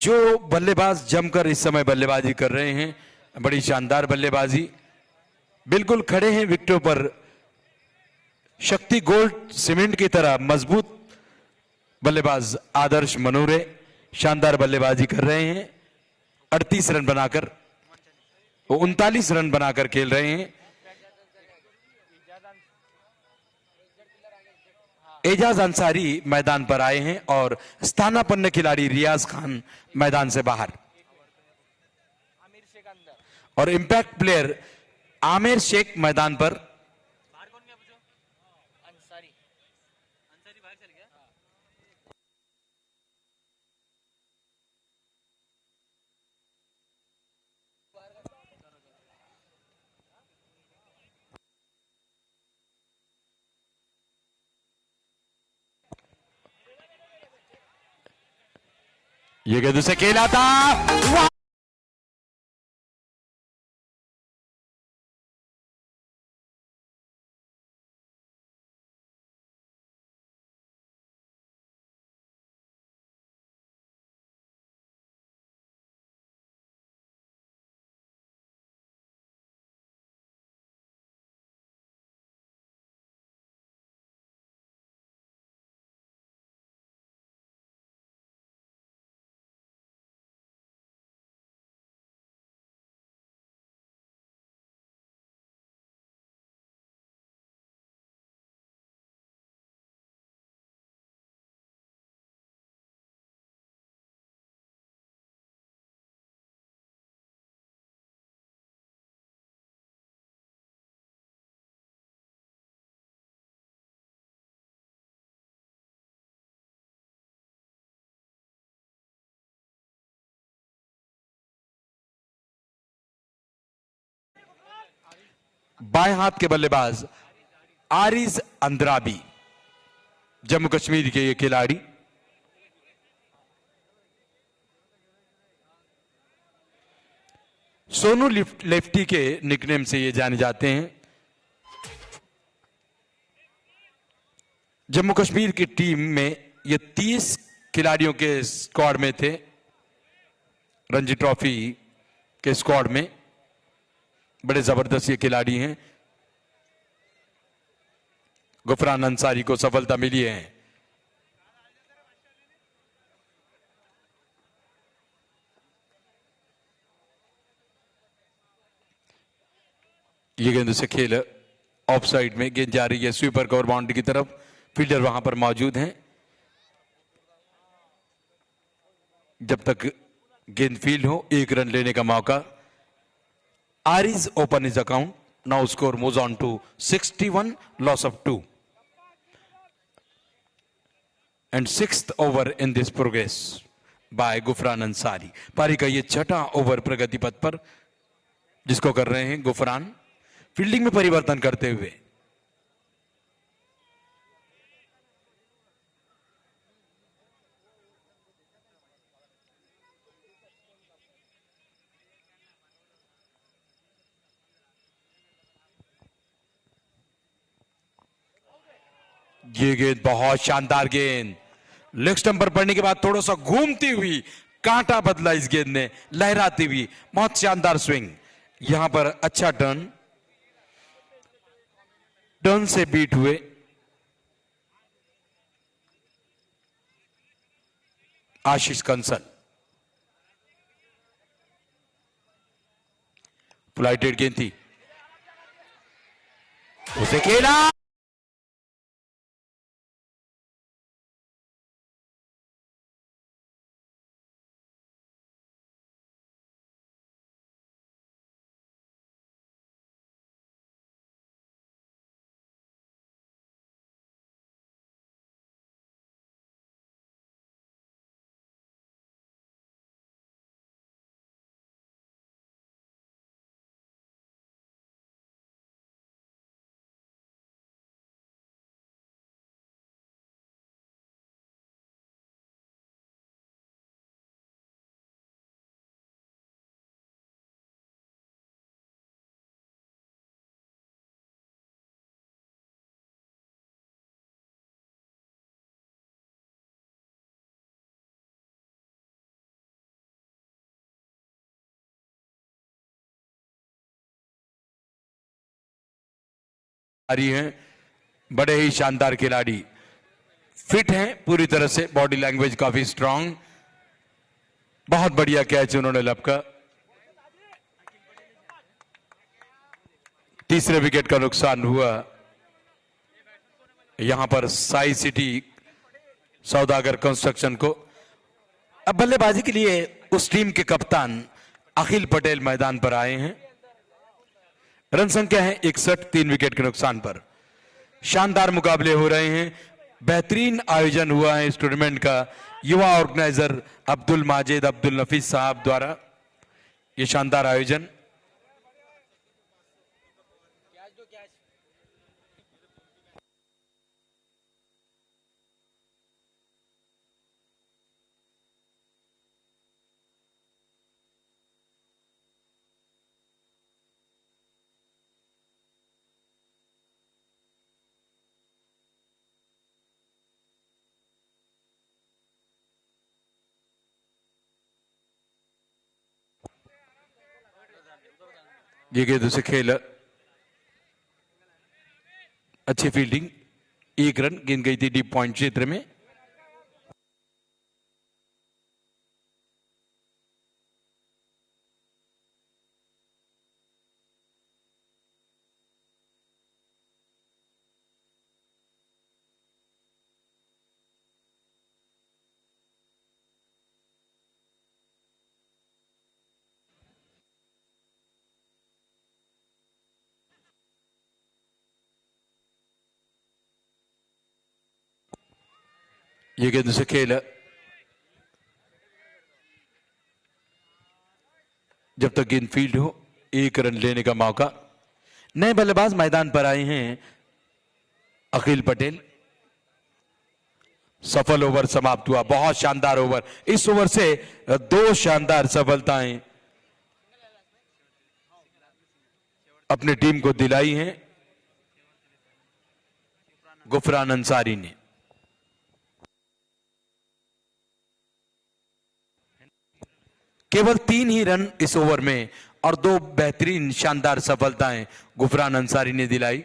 जो बल्लेबाज जमकर इस समय बल्लेबाजी कर रहे हैं, बड़ी शानदार बल्लेबाजी, बिल्कुल खड़े हैं विकेटों पर, शक्ति गोल्ड सीमेंट की तरह मजबूत बल्लेबाज आदर्श मनूरे शानदार बल्लेबाजी कर रहे हैं। 38 रन बनाकर, वो 39 रन बनाकर खेल रहे हैं। एजाज अंसारी मैदान पर आए हैं और स्थानापन्न खिलाड़ी रियाज खान मैदान से बाहर, और इंपैक्ट प्लेयर आमिर शेख मैदान पर। ये गेंद उसे खेला था, बाएं हाथ के बल्लेबाज आरिज अंद्राबी, जम्मू कश्मीर के ये खिलाड़ी। सोनू लेफ्टी के निकनेम से ये जाने जाते हैं। जम्मू कश्मीर की टीम में ये 30 खिलाड़ियों के स्क्वाड में थे, रणजी ट्रॉफी के स्क्वाड में। बड़े जबरदस्त ये खिलाड़ी हैं। गुफरान अंसारी को सफलता मिली है। ये गेंद से खेल ऑफ साइड में गेंद जा रही है स्वीपर कवर बाउंड्री की तरफ, फील्डर वहां पर मौजूद हैं। जब तक गेंद फील्ड हो 1 रन लेने का मौका। Aariz open is account, now score moves on to 61, loss of 2 and 6th over in this progress by Gufran Ansari. पारी का ये 6ठा ओवर प्रगति पथ पर जिसको कर रहे हैं गुफरान, फील्डिंग में परिवर्तन करते हुए। ये गेंद बहुत शानदार गेंद, लेग स्टंप पर पड़ने के बाद थोड़ा सा घूमती हुई, कांटा बदला इस गेंद ने, लहराती हुई, बहुत शानदार स्विंग। यहां पर अच्छा टर्न से बीट हुए आशीष कंसल। फ्लाइटेड गेंद थी, उसे खेला, आ रही हैं। बड़े ही शानदार खिलाड़ी, फिट हैं पूरी तरह से, बॉडी लैंग्वेज काफी स्ट्रांग। बहुत बढ़िया कैच उन्होंने लपका। तीसरे विकेट का नुकसान हुआ। यहां पर साई सिटी सौदागर कंस्ट्रक्शन को। अब बल्लेबाजी के लिए उस टीम के कप्तान अखिल पटेल मैदान पर आए हैं। रन संख्या है 61, 3 विकेट के नुकसान पर। शानदार मुकाबले हो रहे हैं, बेहतरीन आयोजन हुआ है इस टूर्नामेंट का युवा ऑर्गेनाइजर अब्दुल माजिद अब्दुल नफीस साहब द्वारा। ये शानदार आयोजन। ये गेंद उसे खेल, अच्छी फील्डिंग, 1 रन, गेंद गई थी डीप पॉइंट क्षेत्र में। ये गेंद उसे खेल, जब तक गेंद फील्ड हो 1 रन लेने का मौका। नए बल्लेबाज मैदान पर आए हैं अखिल पटेल। सफल ओवर समाप्त हुआ, बहुत शानदार ओवर। इस ओवर से 2 शानदार सफलताएं अपनी टीम को दिलाई हैं गुफरान अंसारी ने। केवल 3 ही रन इस ओवर में और 2 बेहतरीन शानदार सफलताएं गुफरान अंसारी ने दिलाई।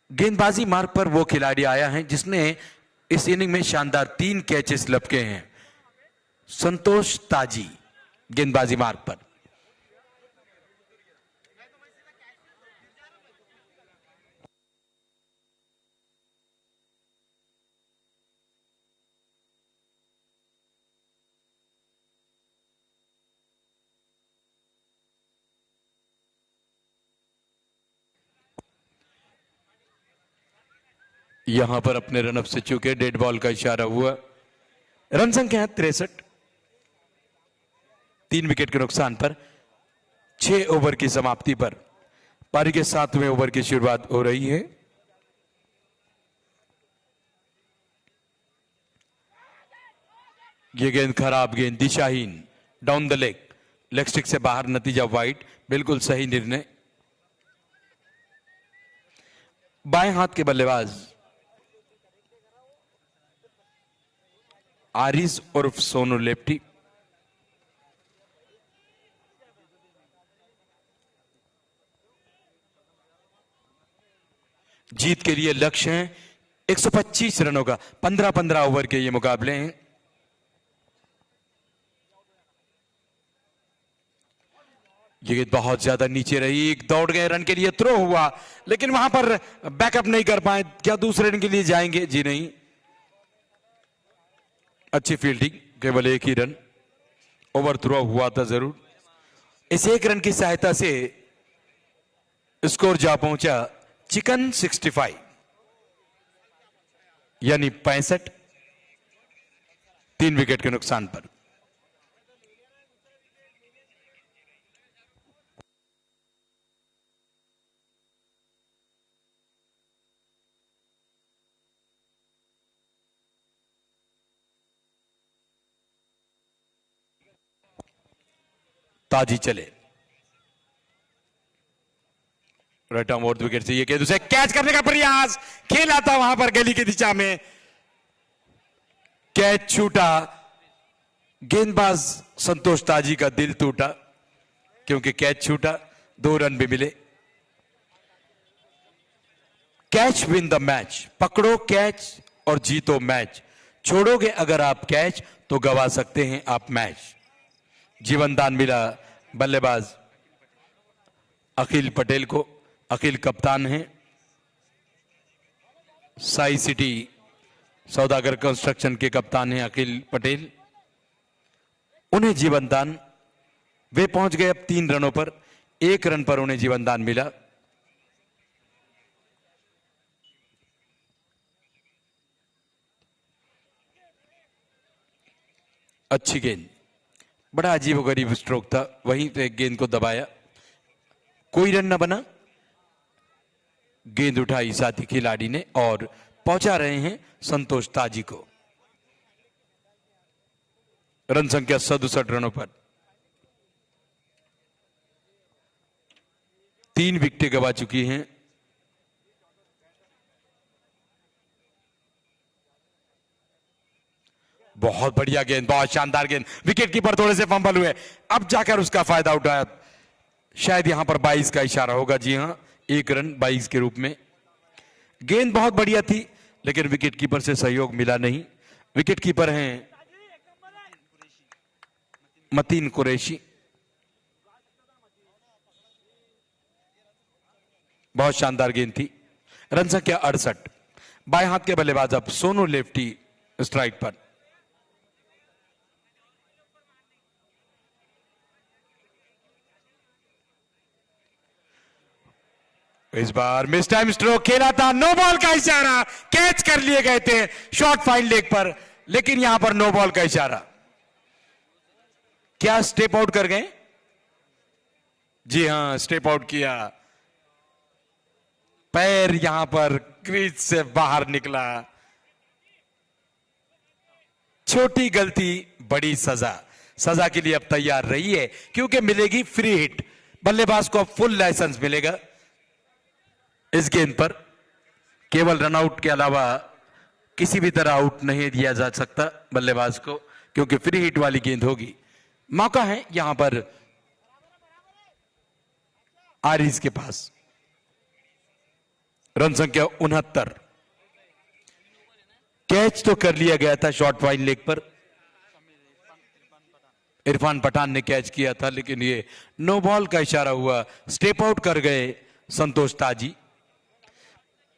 गेंदबाजी मार्ग पर वो खिलाड़ी आया है जिसने इस इनिंग में शानदार 3 कैचेस लपके हैं। संतोष ताजी गेंदबाजी मार्ग पर। यहां पर अपने रनअप से चूके डेड बॉल का इशारा हुआ। रन संख्या 63। 3 विकेट के नुकसान पर 6 ओवर की समाप्ति पर पारी के 7वें ओवर की शुरुआत हो रही है। ये गेंद खराब गेंद, दिशाहीन, डाउन द लेग स्टिक से बाहर, नतीजा वाइड। बिल्कुल सही निर्णय। बाएं हाथ के बल्लेबाज आरिस उर्फ सोनू लेफ्टी। जीत के लिए लक्ष्य है 125 रनों का। 15-15 ओवर के ये मुकाबले हैं। ये गेंद बहुत ज्यादा नीचे रही, दौड़ गए, रन के लिए थ्रो हुआ, लेकिन वहां पर बैकअप नहीं कर पाए। क्या दूसरे रन के लिए जाएंगे? जी नहीं। अच्छी फील्डिंग, केवल एक ही रन। ओवर थ्रो हुआ था जरूर। इस एक रन की सहायता से स्कोर जा पहुंचा चिकन 65 यानी 65। 3 विकेट के नुकसान पर। ताजी चले राइट आर्म फोर्थ विकेट से। ये गेंद उसे कैच करने का प्रयास, खेला था वहां पर गली की दिशा में, कैच छूटा। गेंदबाज संतोष ताजी का दिल टूटा क्योंकि कैच छूटा। 2 रन भी मिले। Catch win the match. पकड़ो कैच और जीतो मैच। छोड़ोगे अगर आप कैच तो गवा सकते हैं आप मैच। जीवन दान मिला बल्लेबाज अखिल पटेल को। अखिल कप्तान हैं साई सिटी सौदागर कंस्ट्रक्शन के कप्तान हैं अखिल पटेल। उन्हें जीवन दान, वे पहुंच गए अब 3 रनों पर। 1 रन पर उन्हें जीवन दान मिला। अच्छी गेंद, बड़ा अजीबोगरीब स्ट्रोक था, वहीं पे गेंद को दबाया, कोई रन न बना। गेंद उठाई साथी खिलाड़ी ने और पहुंचा रहे हैं संतोष ताजी को। रन संख्या 67 रनों पर। 3 विकेटें गवा चुकी हैं। बहुत बढ़िया गेंद, बहुत शानदार गेंद। विकेट कीपर थोड़े से फंबल हुए, अब जाकर उसका फायदा उठाया। शायद यहां पर 22 का इशारा होगा। जी हां, 1 रन 22 के रूप में। गेंद बहुत बढ़िया थी लेकिन विकेट कीपर से सहयोग मिला नहीं। विकेट कीपर हैं मतीन कुरैशी। बहुत शानदार गेंद थी। रन संख्या 68। बाएं हाथ के बल्लेबाज अब सोनू लेफ्टी स्ट्राइक पर। इस बार मिस टाइम स्ट्रोक खेला था, नो बॉल का इशारा, कैच कर लिए गए थे शॉर्ट फाइन लेग पर, लेकिन यहां पर नो बॉल का इशारा। क्या स्टेप आउट कर गए? जी हां, स्टेप आउट किया। पैर यहां पर क्रीज से बाहर निकला। छोटी गलती बड़ी सजा। सजा के लिए अब तैयार रही है क्योंकि मिलेगी फ्री हिट। बल्लेबाज को अब फुल लाइसेंस मिलेगा इस गेंद पर। केवल रनआउट के अलावा किसी भी तरह आउट नहीं दिया जा सकता बल्लेबाज को क्योंकि फ्री हिट वाली गेंद होगी। मौका है यहां पर आरिस के पास। रन संख्या 69। कैच तो कर लिया गया था शॉर्ट फाइन लेग पर, इरफान पठान ने कैच किया था, लेकिन ये नो बॉल का इशारा हुआ। स्टेप आउट कर गए संतोष ताजी।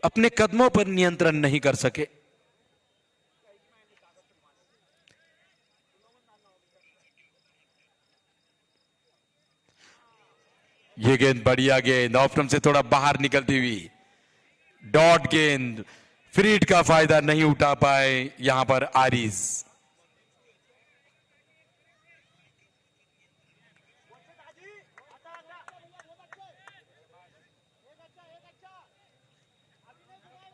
अपने कदमों पर नियंत्रण नहीं कर सके। ये गेंद बढ़िया गेंद, ऑफ स्टंप से थोड़ा बाहर निकलती हुई डॉट गेंद, फ्री हिट का फायदा नहीं उठा पाए यहां पर आरिज।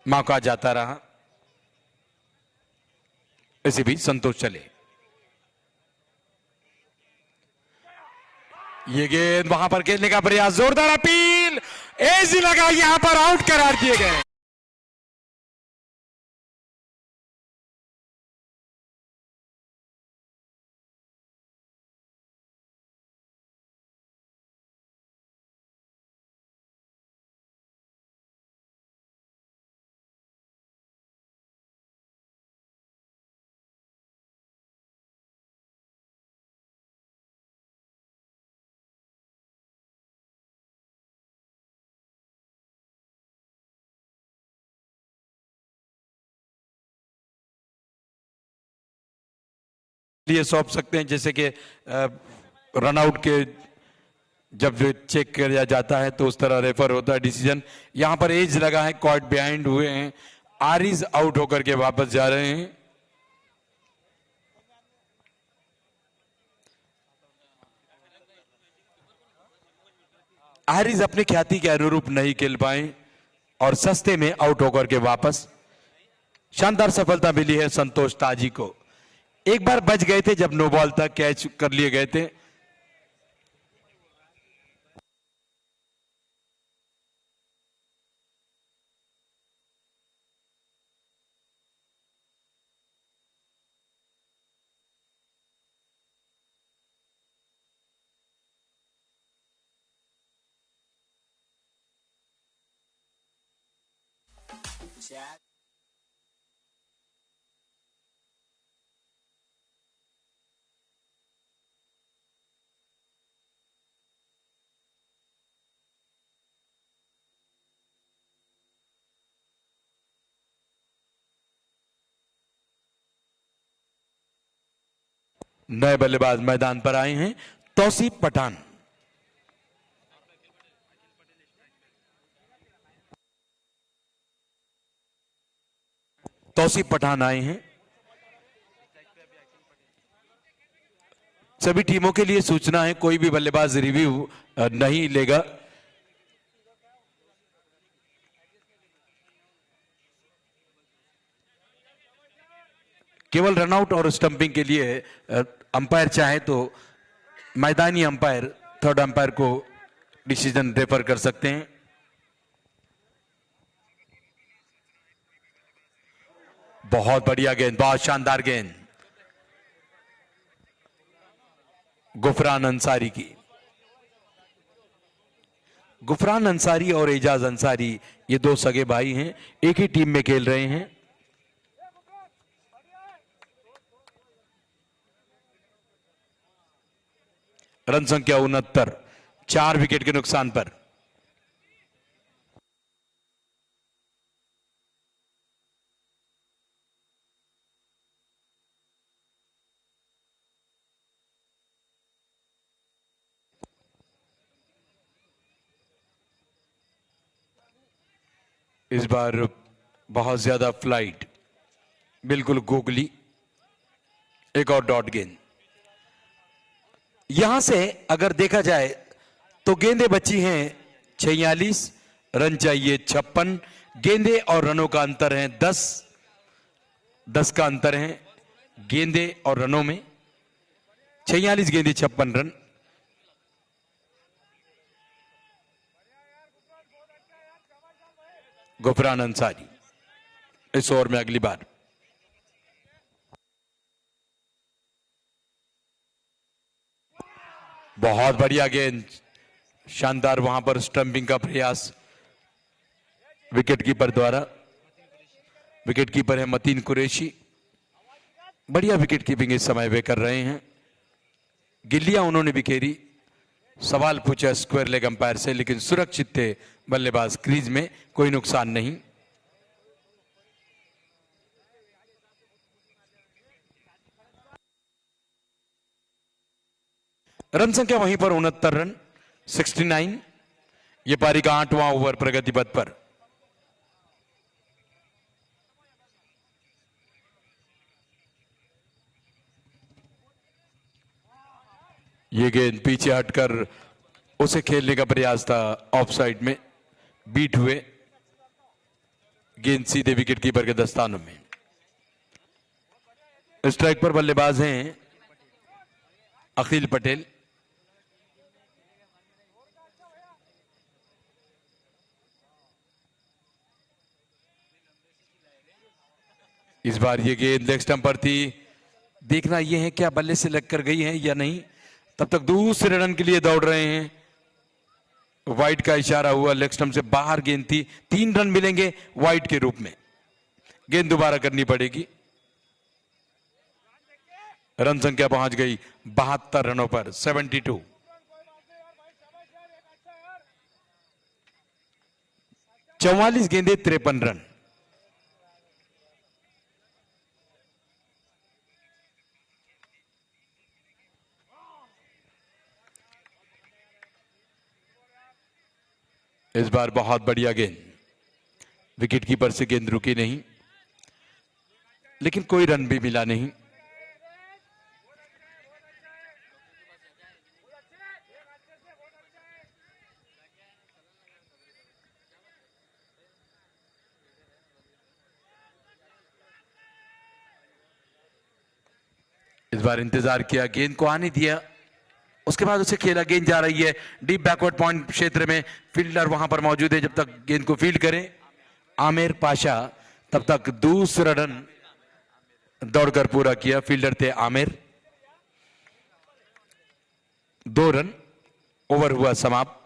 मौका जाता रहा, इसी बीच संतोष चले। ये गेंद वहां पर खेलने का प्रयास, जोरदार अपील, एज लगा, यहां पर आउट करार दिए गए। लिए सौंप सकते हैं, जैसे कि रन आउट के जब जो चेक किया जाता है तो उस तरह रेफर होता है डिसीजन। यहां पर एज लगा है, कॉट बिहाइंड हुए हैं, आरिज आउट होकर के वापस जा रहे हैं। आरिज अपने ख्याति के अनुरूप नहीं खेल पाए और सस्ते में आउट होकर के वापस। शानदार सफलता मिली है संतोष ताजी को। एक बार बच गए थे जब नो बॉल तक कैच कर लिए गए थे। नए बल्लेबाज मैदान पर आए हैं, तौसीफ पठान। तौसीफ पठान आए हैं। सभी टीमों के लिए सूचना है, कोई भी बल्लेबाज रिव्यू नहीं लेगा। केवल रनआउट और स्टंपिंग के लिए अंपायर चाहे तो मैदानी अंपायर थर्ड अंपायर को डिसीजन रेफर कर सकते हैं। बहुत बढ़िया गेंद, बहुत शानदार गेंद गुफरान अंसारी की। गुफरान अंसारी और एजाज अंसारी ये दो सगे भाई हैं, एक ही टीम में खेल रहे हैं। रन संख्या 69, 4 विकेट के नुकसान पर। इस बार बहुत ज्यादा फ्लाइट, बिल्कुल गोगली, एक और डॉट गेंद। यहां से अगर देखा जाए तो गेंदें बची हैं 46, रन चाहिए 56। गेंदे और रनों का अंतर है 10 का अंतर है गेंदे और रनों में। 46 गेंदे 56 रन। गुफरान अंसारी इस ओवर में अगली बार। बहुत बढ़िया गेंद, शानदार वहां पर स्टंपिंग का प्रयास विकेट कीपर द्वारा। विकेट कीपर है मतीन कुरैशी, बढ़िया विकेट कीपिंग इस समय वे कर रहे हैं। गिल्लियां उन्होंने बिखेरी, सवाल पूछा स्क्वायर लेग अंपायर से, लेकिन सुरक्षित थे बल्लेबाज क्रीज में, कोई नुकसान नहीं। रन संख्या वहीं पर 69 रन, 69। ये पारी का 8वां ओवर प्रगति पथ पर। ये गेंद पीछे हटकर उसे खेलने का प्रयास था, ऑफ साइड में बीट हुए, गेंद सीधे विकेट कीपर के दस्तानों में। स्ट्राइक पर बल्लेबाज हैं अखिल पटेल। इस बार ये गेंद लेग स्टंप पर थी, देखना यह है क्या बल्ले से लगकर गई है या नहीं। तब तक दूसरे रन के लिए दौड़ रहे हैं, वाइड का इशारा हुआ, लेग स्टंप से बाहर गेंद थी, 3 रन मिलेंगे वाइड के रूप में, गेंद दोबारा करनी पड़ेगी। रन संख्या पहुंच गई 72 रनों पर, 72। चौवालीस गेंदे 53 रन। इस बार बहुत बढ़िया गेंद, विकेट कीपर से गेंद रुकी नहीं, लेकिन कोई रन भी मिला नहीं। इस बार इंतजार किया, गेंद को आने दिया, उसके बाद उसे खेला, गेंद जा रही है डीप बैकवर्ड पॉइंट क्षेत्र में, फील्डर वहां पर मौजूद है, जब तक गेंद को फील्ड करें आमिर पाशा, तब तक दूसरा रन दौड़कर पूरा किया, फील्डर थे आमिर। 2 रन, ओवर हुआ समाप्त।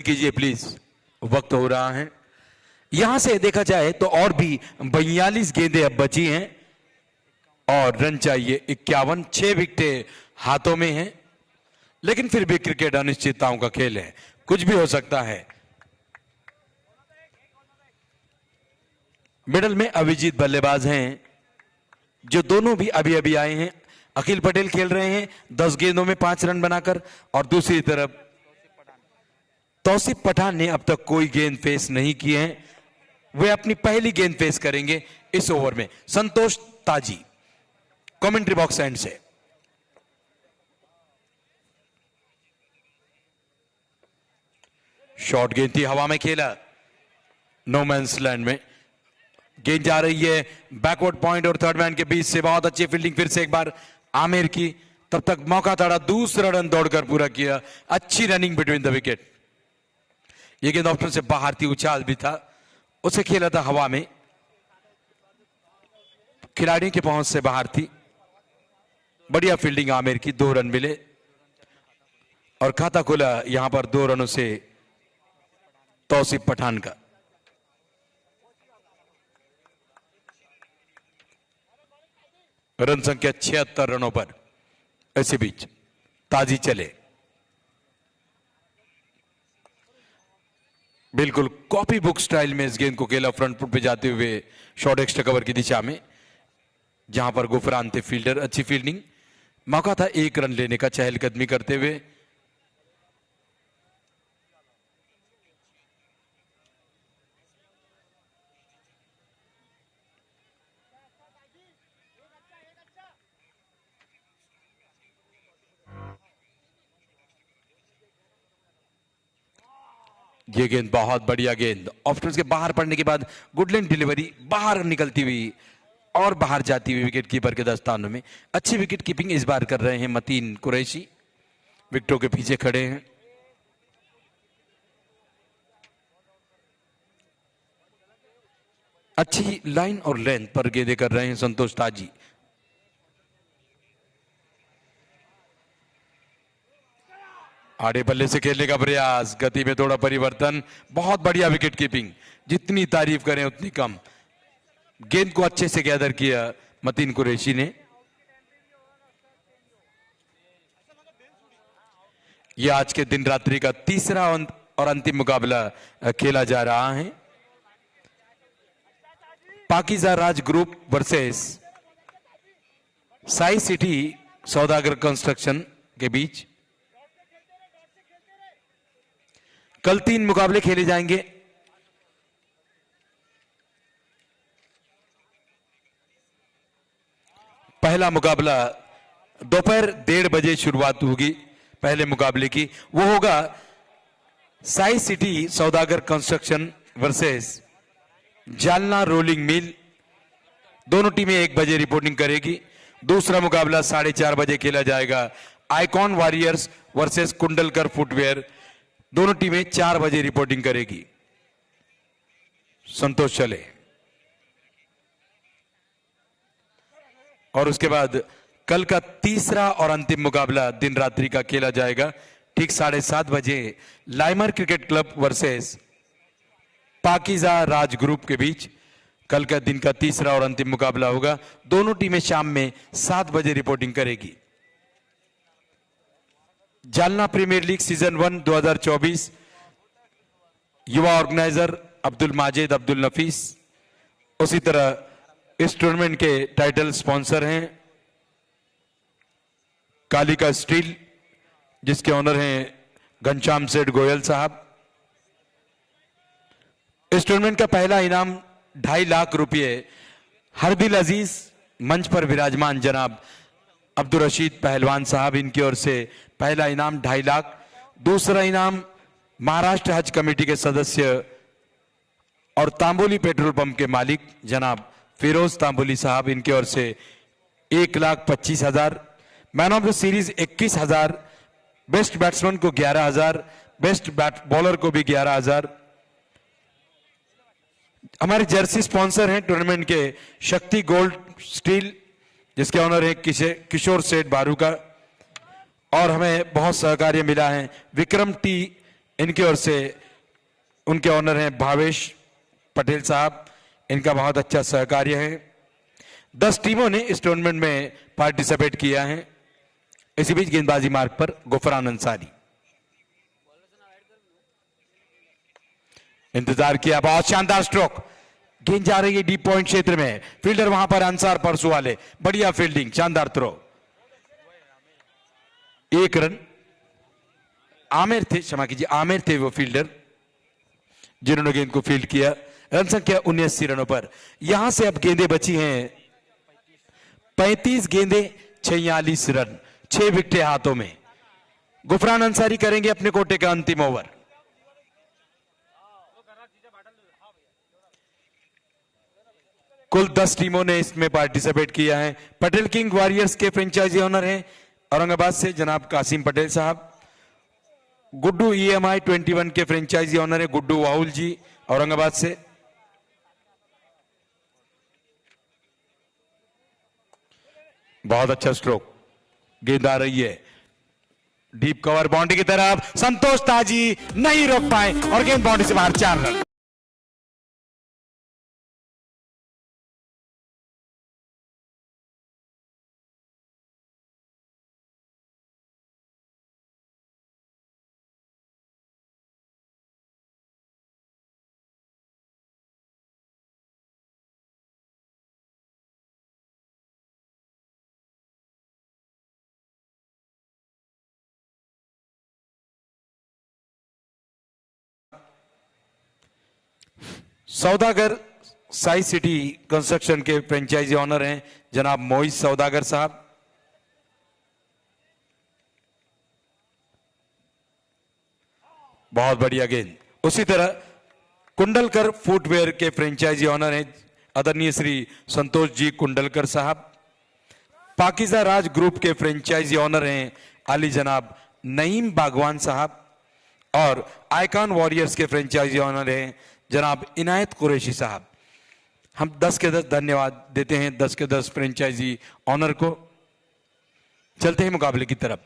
कीजिए प्लीज, वक्त हो रहा है। यहां से देखा जाए तो और भी 42 गेंदें अब बची हैं और रन चाहिए 51, 6 विकेटें हाथों में हैं, लेकिन फिर भी क्रिकेट अनिश्चितताओं का खेल है, कुछ भी हो सकता है। मिडल में अभिजीत बल्लेबाज हैं, जो दोनों भी अभी अभी आए हैं। अखिल पटेल खेल रहे हैं 10 गेंदों में 5 रन बनाकर, और दूसरी तरफ तौसीफ पठान ने अब तक कोई गेंद फेस नहीं किए हैं, वे अपनी पहली गेंद फेस करेंगे इस ओवर में। संतोष ताजी कमेंट्री बॉक्स एंड से। शॉर्ट गेंद थी, हवा में खेला, नो मैंस लैंड में, गेंद जा रही है बैकवर्ड पॉइंट और थर्ड मैन के बीच से, बहुत अच्छी फील्डिंग फिर से एक बार आमिर की, तब तक मौका था, दूसरा रन दौड़कर पूरा किया, अच्छी रनिंग बिटवीन द विकेट। ये गेंद ऑप्शन से बाहर थी, उछाल भी था, उसे खेला था हवा में, खिलाड़ियों की पहुंच से बाहर थी, बढ़िया फील्डिंग आमिर की, 2 रन मिले और खाता खुला यहां पर 2 रनों से तौसीफ पठान का। रन संख्या 76 रनों पर। इसी बीच ताजी चले, बिल्कुल कॉपी बुक स्टाइल में इस गेंद को खेला, फ्रंट फुट पे जाते हुए शॉर्ट एक्स्ट्रा कवर की दिशा में, जहां पर गुफरान थे फील्डर, अच्छी फील्डिंग, मौका था 1 रन लेने का चहलकदमी करते हुए। ये गेंद बहुत बढ़िया गेंद, ऑफ स्टंप के बाहर पड़ने के बाद गुडलैंड डिलीवरी, बाहर निकलती हुई और बाहर जाती हुई विकेट कीपर के दस्तानों में। अच्छी विकेट कीपिंग इस बार कर रहे हैं मतीन कुरैशी, विकेटों के पीछे खड़े हैं। अच्छी लाइन और लेंथ पर गेंदें कर रहे हैं संतोष ताजी। आड़े बल्ले से खेलने का प्रयास, गति में थोड़ा परिवर्तन, बहुत बढ़िया विकेट कीपिंग, जितनी तारीफ करें उतनी कम। गेंद को अच्छे से गैदर किया मतीन कुरैशी ने। ये आज के दिन रात्रि का तीसरा और अंतिम मुकाबला खेला जा रहा है। पाकीज़ा राज ग्रुप वर्सेस साई सिटी सौदागर कंस्ट्रक्शन के बीच कल 3 मुकाबले खेले जाएंगे। पहला मुकाबला दोपहर 1:30 बजे शुरुआत होगी पहले मुकाबले की, वो होगा साई सिटी सौदागर construction versus Jalna rolling mill. दोनों टीमें 1 बजे रिपोर्टिंग करेगी। दूसरा मुकाबला 4:30 बजे खेला जाएगा, icon warriors versus Kundalkar footwear. दोनों टीमें 4 बजे रिपोर्टिंग करेगी। संतोष चले। और उसके बाद कल का तीसरा और अंतिम मुकाबला दिन रात्रि का खेला जाएगा ठीक 7:30 बजे लाइमर क्रिकेट क्लब वर्सेस पाकीज़ा राज ग्रुप के बीच। कल का दिन का तीसरा और अंतिम मुकाबला होगा। दोनों टीमें शाम में 7 बजे रिपोर्टिंग करेगी। जालना प्रीमियर लीग सीजन 1 2024 युवा ऑर्गेनाइजर अब्दुल माजिद अब्दुल नफीस। उसी तरह इस टूर्नामेंट के टाइटल स्पॉन्सर हैं कालिका स्टील, जिसके ऑनर हैं घनश्याम सेठ गोयल साहब। इस टूर्नामेंट का पहला इनाम 2.5 लाख रुपए हरदिल अजीज मंच पर विराजमान जनाब अब्दुल रशीद पहलवान साहब, इनकी ओर से पहला इनाम 2.5 लाख। दूसरा इनाम महाराष्ट्र हज कमेटी के सदस्य और तांबोली पेट्रोल पंप के मालिक जनाब फिरोज तांबोली साहब, इनकी ओर से 1,25,000। Man of the series 21,000। Best batsman को 11,000। बेस्ट बॉलर को भी 11,000। हमारे जर्सी स्पॉन्सर हैं टूर्नामेंट के शक्ति गोल्ड स्टील, जिसके ऑनर है किशोर सेठ बारू का। और हमें बहुत सहकार्य मिला है विक्रम टी, इनकी ओर से उनके ऑनर हैं भावेश पटेल साहब, इनका बहुत अच्छा सहकार्य है। 10 टीमों ने इस टूर्नामेंट में पार्टिसिपेट किया है। इसी बीच गेंदबाजी मार्ग पर गुफरान अंसारी इंतजार किया, बहुत शानदार स्ट्रोक, गेंद जा रही है डीप पॉइंट क्षेत्र में। फील्डर वहां पर अंसार परसू वाले, बढ़िया फील्डिंग, शानदार थ्रो। 1 रन। आमिर थे, क्षमा कीजिए, आमिर थे वो फील्डर जिन्होंने गेंद को फील्ड किया। रन संख्या 79 रनों पर। यहां से अब गेंदें बची हैं 35 गेंदें 46 रन, 6 विकेटें हाथों में। गुफरान अंसारी करेंगे अपने कोटे का अंतिम ओवर। कुल 10 टीमों ने इसमें पार्टिसिपेट किया है। पटेल किंग वॉरियर्स के फ्रेंचाइजी ओनर हैं औरंगाबाद से जनाब कासिम पटेल साहब। गुड्डू EMI 21 के फ्रेंचाइजी ओनर है गुड्डू वाहुल जी औरंगाबाद से। बहुत अच्छा स्ट्रोक, गेंद आ रही है डीप कवर बाउंड्री की तरफ। संतोष ताजी नहीं रोक पाए और गेंद बाउंड्री से बाहर, 4 रन। सौदागर साई सिटी कंस्ट्रक्शन के फ्रेंचाइजी ऑनर हैं जनाब मोहित सौदागर साहब। बहुत बढ़िया गेंद। उसी तरह कुंडलकर फुटवेयर के फ्रेंचाइजी ऑनर हैं आदरणीय श्री संतोष जी कुंडलकर साहब। पाकीज़ा राज ग्रुप के फ्रेंचाइजी ऑनर हैं आली जनाब नईम बागवान साहब। और आइकॉन वॉरियर्स के फ्रेंचाइजी ऑनर हैं जनाब इनायत कुरैशी साहब। हम 10 के 10 धन्यवाद देते हैं 10 के 10 फ्रेंचाइजी ऑनर को। चलते हैं मुकाबले की तरफ।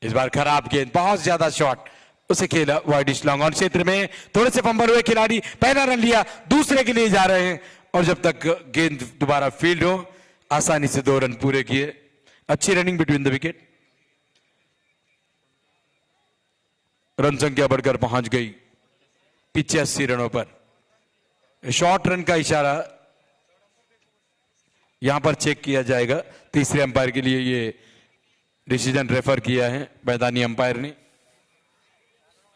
इस बार खराब गेंद, बहुत ज्यादा शॉट, उसे खेला वाइडिश लॉन्ग ऑन क्षेत्र में। थोड़े से फंबल हुए खिलाड़ी, पहला रन लिया, दूसरे के लिए जा रहे हैं और जब तक गेंद दोबारा फील्ड हो आसानी से 2 रन पूरे किए। अच्छी running between the wicket, run संख्या बढ़कर पहुंच गई 85 रनों पर। शॉर्ट रन का इशारा यहां पर चेक किया जाएगा। तीसरे अंपायर के लिए ये डिसीजन रेफर किया है मैदानी अंपायर ने।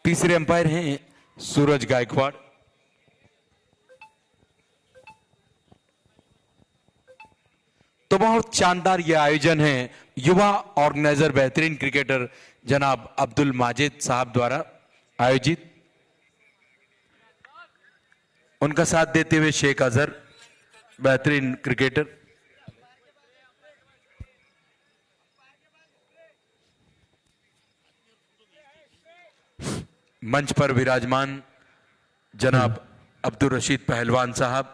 तीसरे अंपायर हैं सूरज गायकवाड़। तो बहुत शानदार यह आयोजन है युवा ऑर्गेनाइजर बेहतरीन क्रिकेटर जनाब अब्दुल माजिद साहब द्वारा आयोजित। उनका साथ देते हुए शेख अजहर बेहतरीन क्रिकेटर। मंच पर विराजमान जनाब अब्दुल रशीद पहलवान साहब,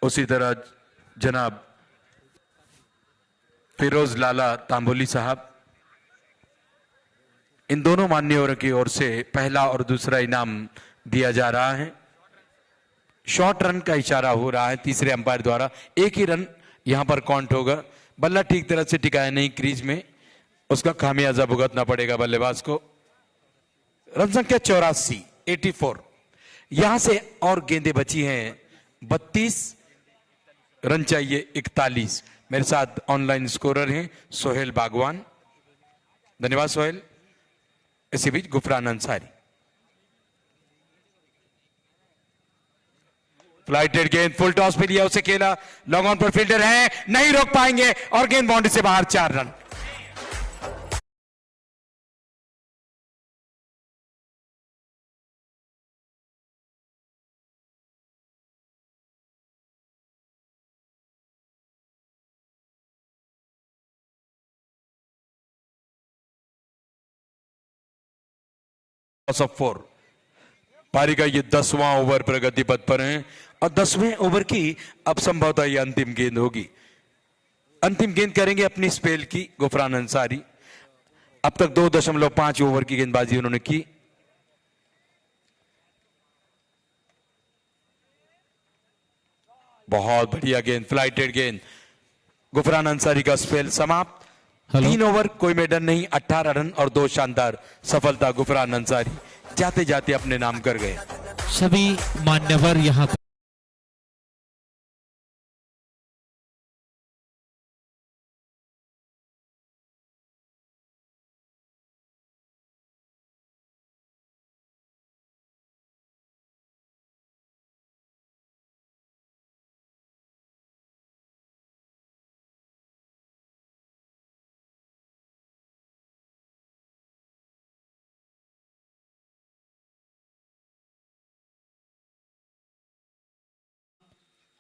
उसी तरह जनाब फिरोज लाला तांबोली साहब। इन दोनों मान्यवरों की ओर से पहला और दूसरा इनाम दिया जा रहा है। शॉर्ट रन का इशारा हो रहा है तीसरे अंपायर द्वारा। एक ही रन यहां पर काउंट होगा। बल्ला ठीक तरह से टिकाया नहीं क्रीज में, उसका खामियाजा भुगतना पड़ेगा बल्लेबाज को। रन संख्या 84, 84। यहां से और गेंदें बची हैं 32, रन चाहिए 41। मेरे साथ ऑनलाइन स्कोरर हैं सोहेल बागवान। धन्यवाद सोहेल। इसी बीच गुफरान अंसारी। फ्लाइटेड गेंद फुल टॉस पे लिया, उसे खेला, लॉन्ग ऑन पर फील्डर है, नहीं रोक पाएंगे और गेंद बाउंड्री से बाहर। 4 रन। ऑफ 4। पारी का ये 10वां ओवर प्रगति पथ पर है और 10वें ओवर की अब संभवतः ये अंतिम गेंद होगी। अंतिम गेंद करेंगे अपनी स्पेल की गुफरान अंसारी। अब तक 2.5 ओवर की गेंदबाजी उन्होंने की। बहुत बढ़िया गेंद, फ्लाइटेड गेंद। गुफरान अंसारी का स्पेल समाप्त। 3 ओवर कोई मेडन नहीं, 18 रन और 2 शानदार सफलता। गुफरान अंसारी जाते जाते अपने नाम कर गए। सभी मान्यवर यहाँ पर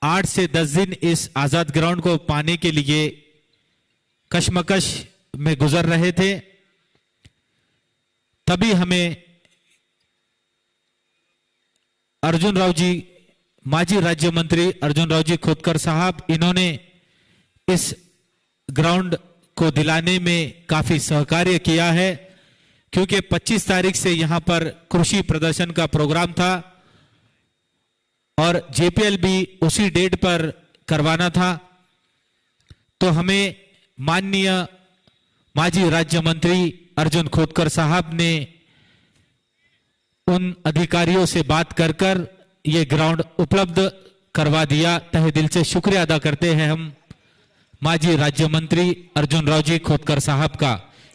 आठ से 10 दिन इस आजाद ग्राउंड को पाने के लिए कशमकश में गुजर रहे थे। तभी हमें अर्जुन राव जी, माजी राज्य मंत्री अर्जुन राव जी खोदकर साहब, इन्होंने इस ग्राउंड को दिलाने में काफी सहकार्य किया है, क्योंकि 25 तारीख से यहां पर कृषि प्रदर्शन का प्रोग्राम था और जेपीएल भी उसी डेट पर करवाना था। तो हमें माननीय माजी राज्य मंत्री अर्जुन खोदकर साहब ने उन अधिकारियों से बात कर ये ग्राउंड उपलब्ध करवा दिया। तहे दिल से शुक्रिया अदा करते हैं हम माजी राज्य मंत्री अर्जुन राव जी खोदकर साहब का।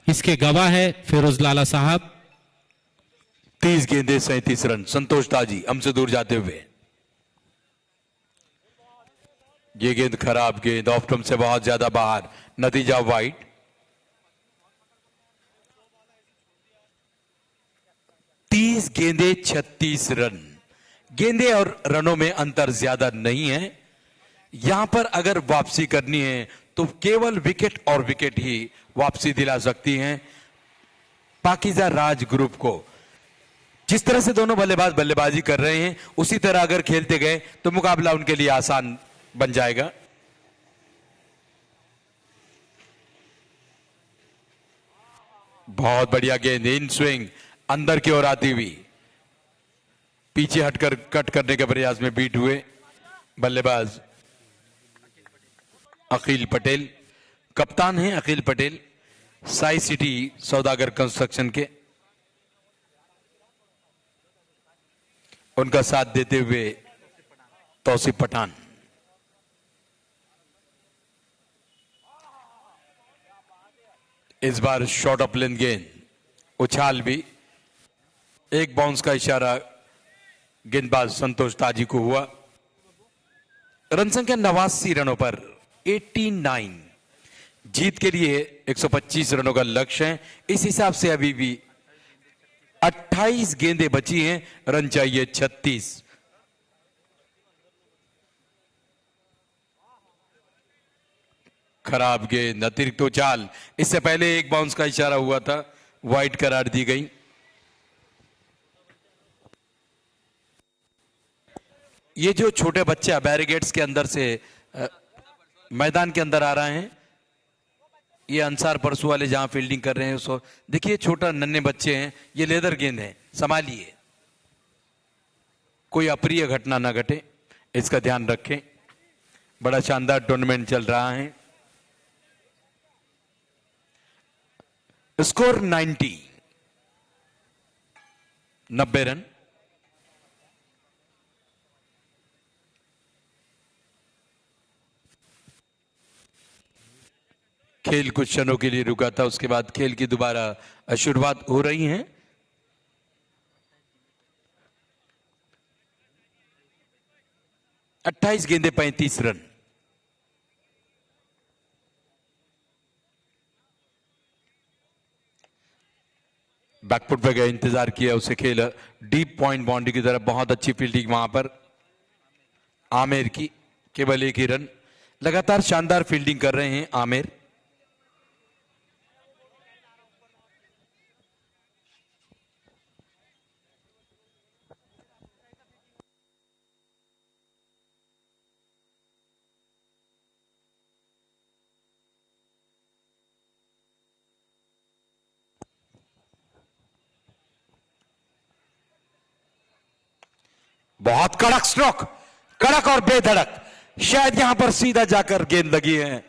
इसके गवाह है फिरोज लाला साहब। 30 गेंदे 37 रन। संतोष ताजी हमसे दूर जाते हुए। ये गेंद खराब गेंद, ऑफ स्टंप से बहुत ज्यादा बाहर, नतीजा वाइड। तीस गेंदे 36 रन। गेंदे और रनों में अंतर ज्यादा नहीं है। यहां पर अगर वापसी करनी है तो केवल विकेट और विकेट ही वापसी दिला सकती हैं पाकीज़ा राज ग्रुप को। जिस तरह से दोनों बल्लेबाज बल्लेबाजी कर रहे हैं उसी तरह अगर खेलते गए तो मुकाबला उनके लिए आसान बन जाएगा। बहुत बढ़िया गेंद, इन स्विंग, अंदर की ओर आती हुई, पीछे हटकर कट करने के प्रयास में बीट हुए बल्लेबाज अकील पटेल। कप्तान हैं अखिल पटेल, साई सिटी सौदागर कंस्ट्रक्शन के। उनका साथ देते हुए तौसीफ पठान। इस बार शॉर्ट ऑफ लेंथ गेंद, उछाल भी, एक बाउंस का इशारा गेंदबाज संतोष ताजी को हुआ। रन संख्या 89 रनों पर 89, जीत के लिए 125 रनों का लक्ष्य है। इस हिसाब से अभी भी 28 गेंदें बची हैं, रन चाहिए 36। खराब गेंद, अतिरिक्त उछाल, इससे पहले एक बाउंस का इशारा हुआ था, वाइड करार दी गई। ये जो छोटे बच्चे बैरिकेड्स के अंदर से मैदान के अंदर आ रहे हैं, ये अंसार परसू वाले जहां फील्डिंग कर रहे हैं, उसको देखिए, छोटा नन्हे बच्चे हैं, ये लेदर गेंद है, संभालिए, कोई अप्रिय घटना ना घटे, इसका ध्यान रखें। बड़ा शानदार टूर्नामेंट चल रहा है। Score 90 run. खेल कुछ क्षणों के लिए रुका था, उसके बाद खेल की दोबारा शुरुआत हो रही है। अट्ठाईस गेंदे 35 रन। बैकफुट पे गया, इंतजार किया, उसे खेला डीप पॉइंट बाउंड्री की तरफ, बहुत अच्छी फील्डिंग वहां पर आमिर की, केवल एक ही रन। लगातार शानदार फील्डिंग कर रहे हैं आमिर। बहुत कड़क स्ट्रोक, कड़क और बेधड़क, शायद यहां पर सीधा जाकर गेंद लगी है।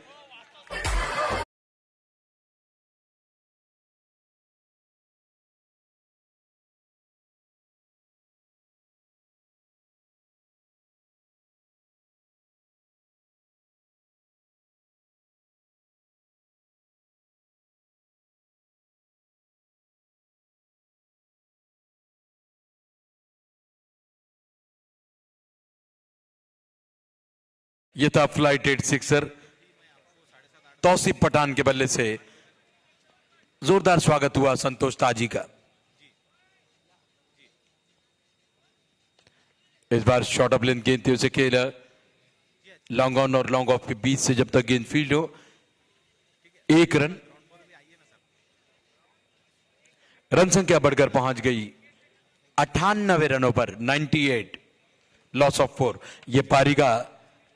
ये था फ्लाइट 8 सिक्सर तौसीफ पठान के बल्ले से। जोरदार स्वागत हुआ संतोष ताजी का। इस बार शॉर्ट ऑफ लेंथ गेंद थी, उसे खेला लॉन्ग ऑन और लॉन्ग ऑफ के बीच से, जब तक गेंद फील्ड हो, 1 रन। रन संख्या बढ़कर पहुंच गई 98 रनों पर, 98, लॉस ऑफ 4। यह पारी का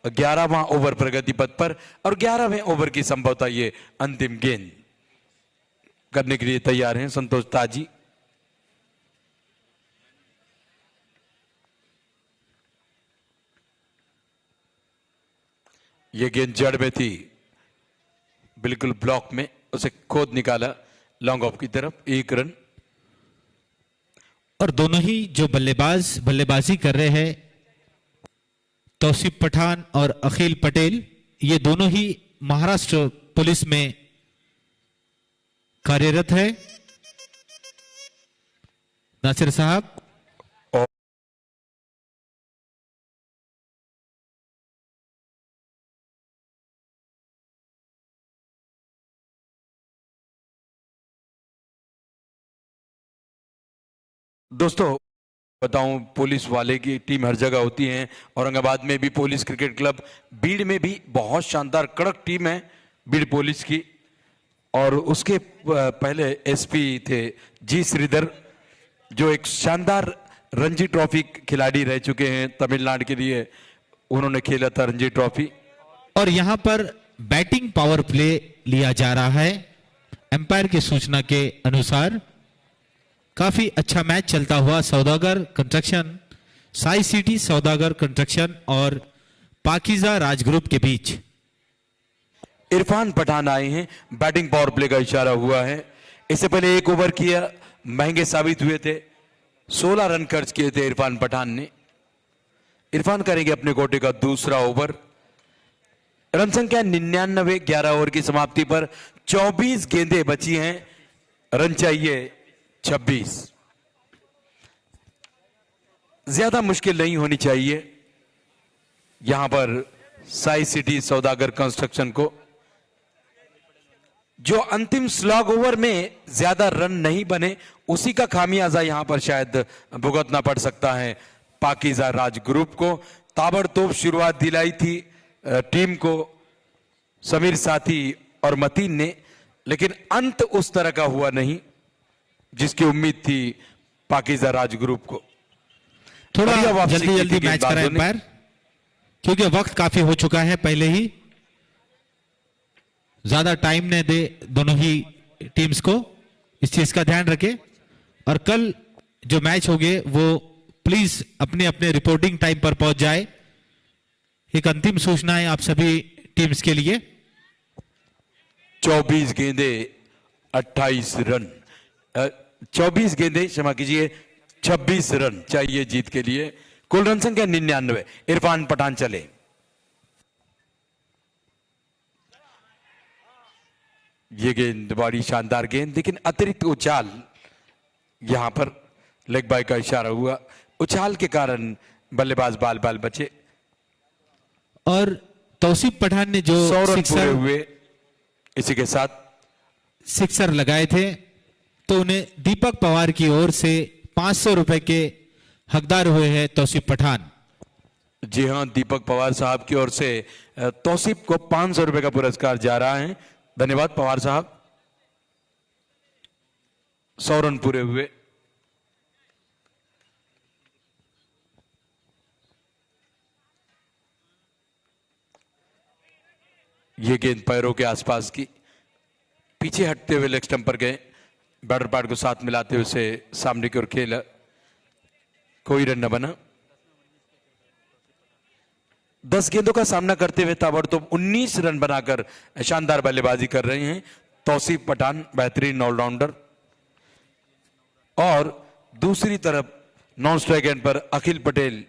11वां ओवर प्रगति पथ पर, और 11वें ओवर की संभवतः ये अंतिम गेंद करने के लिए तैयार हैं संतोष ताजी। ये गेंद जड़ में थी, बिल्कुल ब्लॉक में, उसे खोद निकाला लॉन्ग ऑफ की तरफ, 1 रन। और दोनों ही जो बल्लेबाज बल्लेबाजी कर रहे हैं, तौसीफ पठान और अखिल पटेल, ये दोनों ही महाराष्ट्र पुलिस में कार्यरत है। नासिर साहब, दोस्तों बताऊं, पुलिस वाले की टीम हर जगह होती है। औरंगाबाद में भी पुलिस क्रिकेट क्लब, बीड़ में भी बहुत शानदार कड़क टीम है बीड़ पुलिस की। और उसके पहले एसपी थे जी श्रीधर, जो एक शानदार रणजी ट्रॉफी खिलाड़ी रह चुके हैं तमिलनाडु के लिए, उन्होंने खेला था रणजी ट्रॉफी। और यहां पर बैटिंग पावर प्ले लिया जा रहा है। एम्पायर की सूचना के अनुसार काफी अच्छा मैच चलता हुआ सौदागर कंस्ट्रक्शन, साई सिटी सौदागर कंस्ट्रक्शन और पाकिजा राज ग्रुप के बीच। इरफान पठान आए हैं, बैटिंग पावर प्ले का इशारा हुआ है। इससे पहले एक ओवर किया, महंगे साबित हुए थे। 16 रन खर्च किए थे इरफान पठान ने। इरफान करेंगे अपने कोटे का दूसरा ओवर। रन संख्या 99, 11 ओवर की समाप्ति पर 24 गेंदें बची हैं, रन चाहिए 26। ज्यादा मुश्किल नहीं होनी चाहिए यहां पर साई सिटी सौदागर कंस्ट्रक्शन को। जो अंतिम स्लॉग ओवर में ज्यादा रन नहीं बने, उसी का खामियाजा यहां पर शायद भुगतना पड़ सकता है पाकीज़ा राज ग्रुप को। ताबड़तोड़ शुरुआत दिलाई थी टीम को समीर साथी और मतीन ने, लेकिन अंत उस तरह का हुआ नहीं जिसकी उम्मीद थी पाकीज़ा राज ग्रुप को। थोड़ा जल्दी जल्दी मैच कराएं एम्पायर, क्योंकि वक्त काफी हो चुका है पहले ही। ज्यादा टाइम न दे दोनों ही टीम्स को, इस चीज का ध्यान रखें। और कल जो मैच होंगे वो प्लीज अपने अपने रिपोर्टिंग टाइम पर पहुंच जाए। एक अंतिम सूचना है आप सभी टीम्स के लिए। 24 गेंदे 28 रन, 24 गेंदे क्षमा कीजिए 26 रन चाहिए जीत के लिए। कुल रन संख्या 99। इरफान पठान चले। ये गेंद बड़ी शानदार गेंद, लेकिन अतिरिक्त उछाल, यहां पर लेग बाय का इशारा हुआ। उछाल के कारण बल्लेबाज बाल बाल बचे। और तौसीफ पठान ने जो 100 रन पूरे हुए, इसी के साथ सिक्सर लगाए थे, तो उन्हें दीपक पवार की ओर से 500 रुपए के हकदार हुए हैं तौसीफ पठान। जी हां, दीपक पवार साहब की ओर से तौसीफ को 500 रुपए का पुरस्कार जा रहा है। धन्यवाद पवार साहब। 100 रन पूरे हुए। ये गेंद पैरों के आसपास की, पीछे हटते हुए लेग स्टंप पर गए, बैटर पैड को साथ मिलाते हुए उसे सामने की ओर खेला, कोई रन न बना। 10 गेंदों का सामना करते हुए ताबड़तोड़ 19 रन बनाकर शानदार बल्लेबाजी कर रहे हैं तौसीफ पठान, बेहतरीन ऑलराउंडर। और दूसरी तरफ नॉन स्ट्राइक एंड पर अखिल पटेल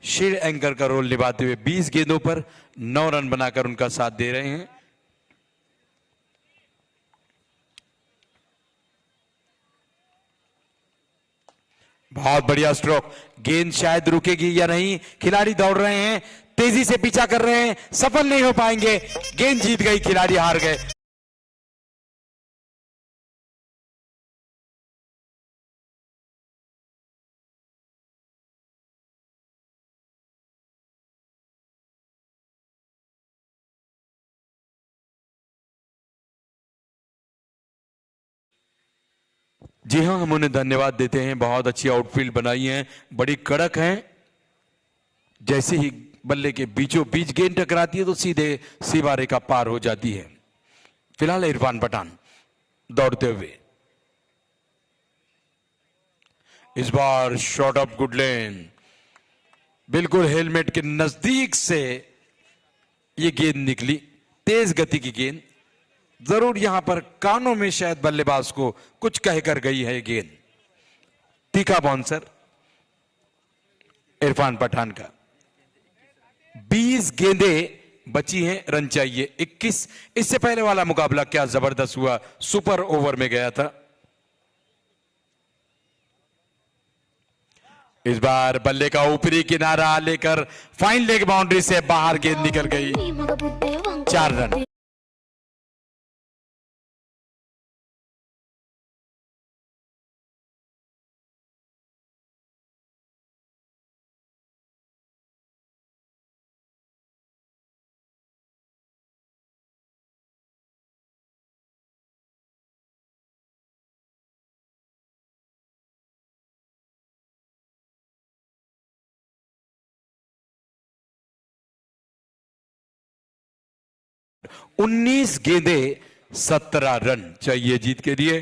शेड एंकर का रोल निभाते हुए 20 गेंदों पर 9 रन बनाकर उनका साथ दे रहे हैं। बहुत बढ़िया स्ट्रोक। गेंद शायद रुकेगी या नहीं, खिलाड़ी दौड़ रहे हैं, तेजी से पीछा कर रहे हैं, सफल नहीं हो पाएंगे। गेंद जीत गई, खिलाड़ी हार गए। जी हां, हम उन्हें धन्यवाद देते हैं। बहुत अच्छी आउटफील्ड बनाई है, बड़ी कड़क है। जैसे ही बल्ले के बीचों बीच गेंद टकराती है तो सीधे सीमा रेखा पार हो जाती है। फिलहाल इरफान पठान दौड़ते हुए, इस बार शॉट ऑफ गुड लेन, बिल्कुल हेलमेट के नजदीक से ये गेंद निकली। तेज गति की गेंद, जरूर यहां पर कानों में शायद बल्लेबाज को कुछ कहकर गई है गेंद। तीखा बाउंसर इरफान पठान का। 20 गेंदें बची हैं, रन चाहिए 21। इससे पहले वाला मुकाबला क्या जबरदस्त हुआ, सुपर ओवर में गया था। इस बार बल्ले का ऊपरी किनारा लेकर फाइन लेग बाउंड्री से बाहर गेंद निकल गई। 4 रन। उन्नीस गेंदें 17 रन चाहिए जीत के लिए।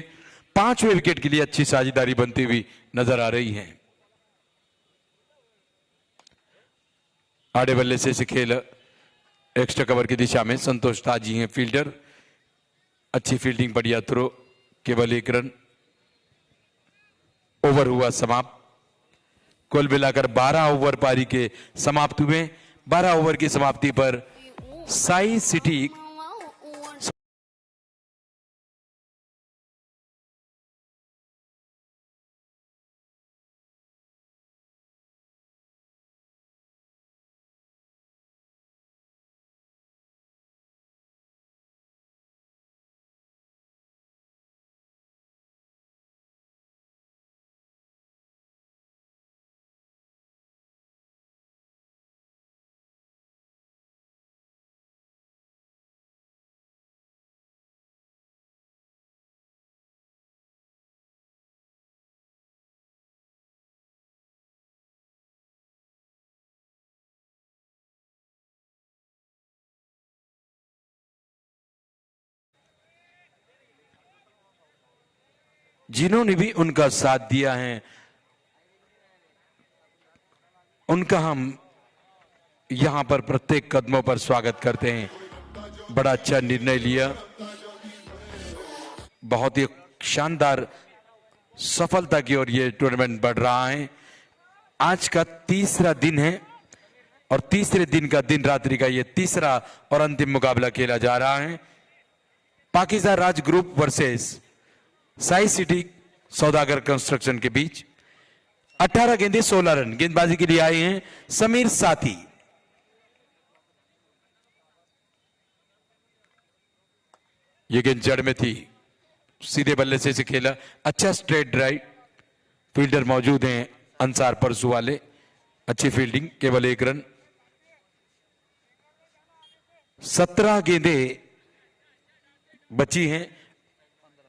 5वें विकेट के लिए अच्छी साझेदारी बनती हुई नजर आ रही है। आड़े बल्ले से खेल एक्स्ट्रा कवर की दिशा में संतोष ताजी हैं फील्डर। अच्छी फील्डिंग, बढ़िया थ्रो, केवल 1 रन। ओवर हुआ समाप्त। कुल मिलाकर 12 ओवर पारी के समाप्त हुए। 12 ओवर की समाप्ति पर साई सिटी जिन्होंने भी उनका साथ दिया है, उनका हम यहां पर प्रत्येक कदमों पर स्वागत करते हैं। बड़ा अच्छा निर्णय लिया, बहुत ही शानदार सफलता की ओर ये टूर्नामेंट बढ़ रहा है। आज का तीसरा दिन है और तीसरे दिन का दिन रात्रि का ये तीसरा और अंतिम मुकाबला खेला जा रहा है। पाकिस्तान राज ग्रुप वर्सेस साई सिटी सौदागर कंस्ट्रक्शन के बीच 18 गेंदे 16 रन गेंदबाजी के लिए आए हैं समीर साथी। ये गेंद जड़ में थी, सीधे बल्ले से इसे खेला। अच्छा स्ट्रेट ड्राइव, फील्डर मौजूद हैं अंसार परसू वाले। अच्छी फील्डिंग, केवल 1 रन। 17 गेंदे बची हैं,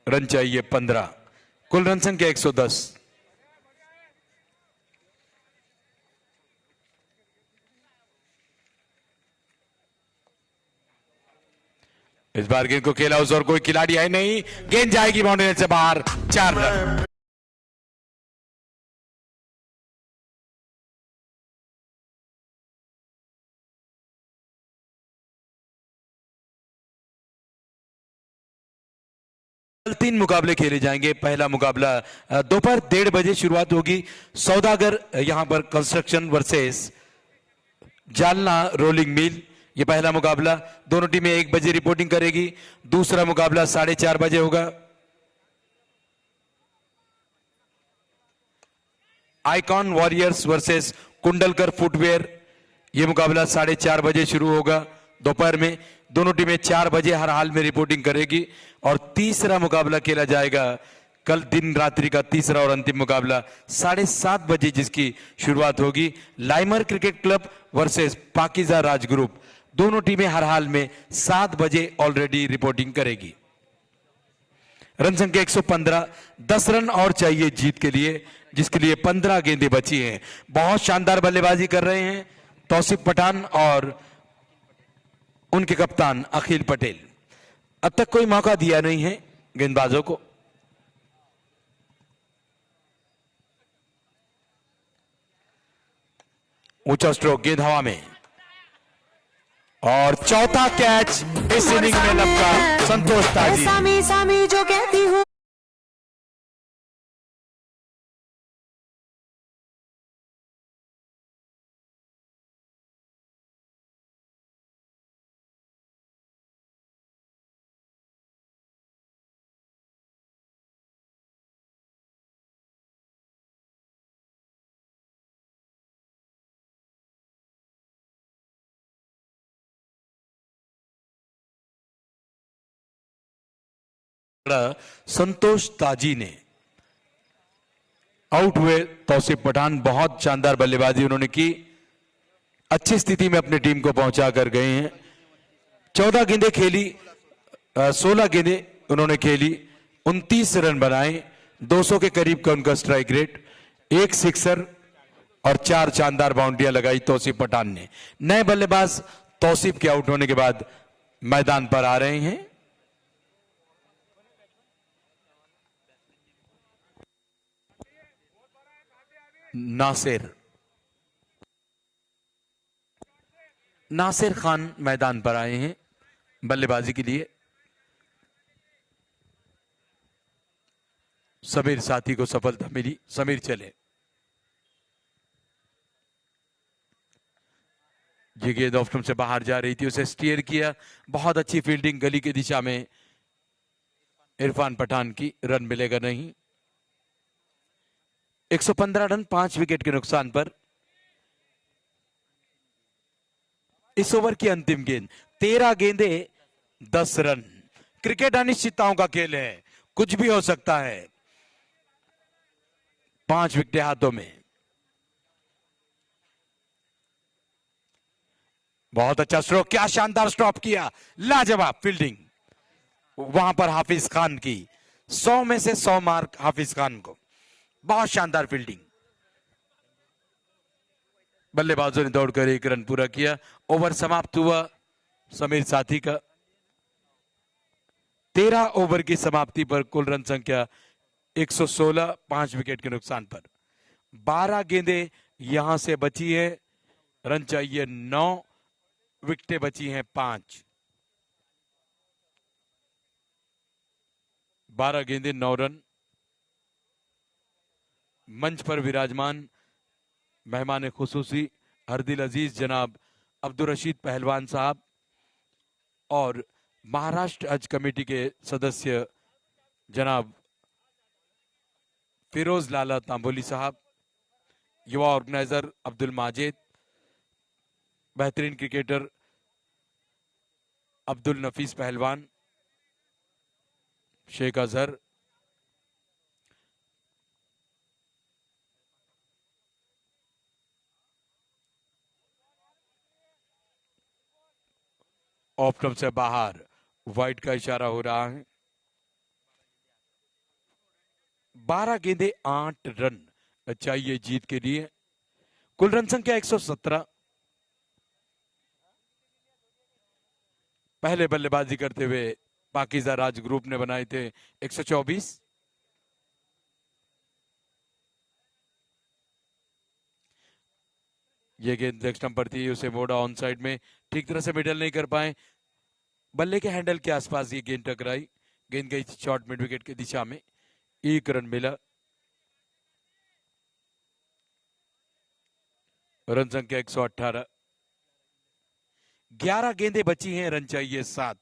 रन चाहिए 15। कुल रन संख्या 110। इस बार गेंद को खेला उस और कोई खिलाड़ी है नहीं, गेंद जाएगी बाउंड्री से बाहर। 4 रन। कल 3 मुकाबले खेले जाएंगे। पहला मुकाबला दोपहर 1:30 बजे शुरुआत होगी। सौदागर यहां पर construction versus Jalna rolling mill, ये पहला मुकाबला। दोनों टीमें 1 बजे रिपोर्टिंग करेगी। दूसरा मुकाबला 4:30 बजे होगा। Icon warriors versus Kundalkar footwear, यह मुकाबला 4:30 बजे शुरू होगा दोपहर में। दोनों टीमें 4 बजे हर हाल में रिपोर्टिंग करेगी। और तीसरा मुकाबला खेला जाएगा कल दिन रात्रि का तीसरा और अंतिम मुकाबला 7:30 बजे, जिसकी शुरुआत होगी। लाइमर क्रिकेट क्लब वर्सेस पाकिजा राज ग्रुप, दोनों टीमें हर हाल में 7 बजे ऑलरेडी रिपोर्टिंग करेगी। रन संख्या 115, 10 रन और चाहिए जीत के लिए, जिसके लिए 15 गेंदें बची हैं। बहुत शानदार बल्लेबाजी कर रहे हैं तौसीफ पठान और उनके कप्तान अखिल पटेल। अब तक कोई मौका दिया नहीं है गेंदबाजों को। ऊंचा स्ट्रोक, गेंद हवा में, और चौथा कैच इस इनिंग में लपका संतोष ताजी। सामी सामी जो कहती हूँ। संतोष ताजी ने आउट हुए तौसीफ पठान। बहुत शानदार बल्लेबाजी उन्होंने की, अच्छी स्थिति में अपनी टीम को पहुंचा कर गए हैं। 14 गेंदें खेली, 16 गेंदें उन्होंने खेली, 29 रन बनाए, 200 के करीब का उनका स्ट्राइक रेट, 1 सिक्सर और 4 शानदार बाउंड्रियां लगाई तौसीफ पठान ने। नए बल्लेबाज तौसीफ के आउट होने के बाद मैदान पर आ रहे हैं। नासिर खान मैदान पर आए हैं बल्लेबाजी के लिए। समीर साथी को सफलता मिली। समीर चले। ये गेंद ऑफ स्टंप से बाहर जा रही थी, उसे स्टीयर किया। बहुत अच्छी फील्डिंग गली की दिशा में इरफान पठान की। रन मिलेगा नहीं। 115 रन 5 विकेट के नुकसान पर। इस ओवर की अंतिम गेंद। 13 गेंदे 10 रन। क्रिकेट अनिश्चितताओं का खेल है, कुछ भी हो सकता है। 5 विकेट हाथों में। बहुत अच्छा स्ट्रोक, क्या शानदार स्टॉप किया, लाजवाब फील्डिंग। वहां पर हाफिज खान की 100 में से 100 मार्क हाफिज खान को। बहुत शानदार फील्डिंग। बल्लेबाजों ने दौड़कर 1 रन पूरा किया। ओवर समाप्त हुआ समीर साथी का। 13 ओवर की समाप्ति पर कुल रन संख्या 116, 5 विकेट के नुकसान पर। 12 गेंदें यहां से बची है। रन चाहिए 9, विकेटें बची हैं 5। 12 गेंदें 9 रन। मंच पर विराजमान मेहमान खुसूसी हरदिल अजीज जनाब अब्दुल रशीद पहलवान साहब और महाराष्ट्र हज कमेटी के सदस्य जनाब फिरोज लाला तांबोली साहब, युवा ऑर्गेनाइजर अब्दुल माजिद, बेहतरीन क्रिकेटर अब्दुल नफीस पहलवान, शेख अजहर, ऑफ स्टंप से बाहर वाइड का इशारा हो रहा है। 12 गेंदे 8 रन चाहिए जीत के लिए। कुल रन संख्या 117। पहले बल्लेबाजी करते हुए पाकिजा राज ग्रुप ने बनाए थे 124। ये गेंद लेग स्टंप पर थी, उसे मोड़ा ऑन साइड में, ठीक तरह से मिडल नहीं कर पाए। बल्ले के हैंडल के आसपास ये गेंद टकराई। गेंद गई शॉर्ट मिड विकेट की दिशा में। 1 रन मिला। रन संख्या 118। 11 गेंदें बची हैं, रन चाहिए 7।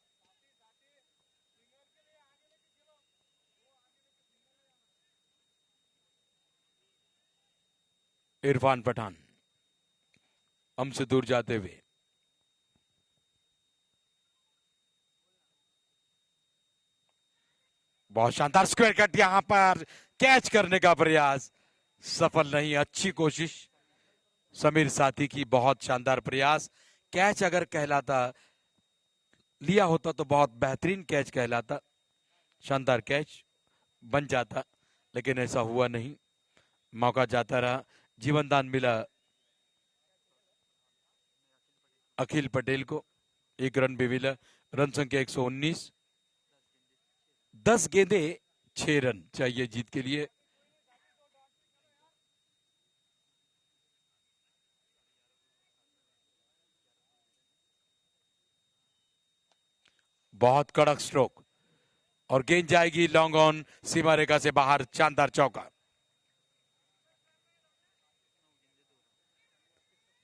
इरफान पठान हमसे दूर जाते हुए। बहुत शानदार स्क्वायर कट, यहां पर कैच करने का प्रयास सफल नहीं। अच्छी कोशिश समीर साथी की, बहुत शानदार प्रयास। कैच अगर कहलाता, लिया होता तो बहुत बेहतरीन कैच कहलाता, शानदार कैच बन जाता, लेकिन ऐसा हुआ नहीं। मौका जाता रहा। जीवन दान मिला अखिल पटेल को। 1 रन भी मिला। रन संख्या 119। 10 गेंदे 6 रन चाहिए जीत के लिए। बहुत कड़क स्ट्रोक और गेंद जाएगी लॉन्ग ऑन, सीमा रेखा से बाहर। शानदार चौका।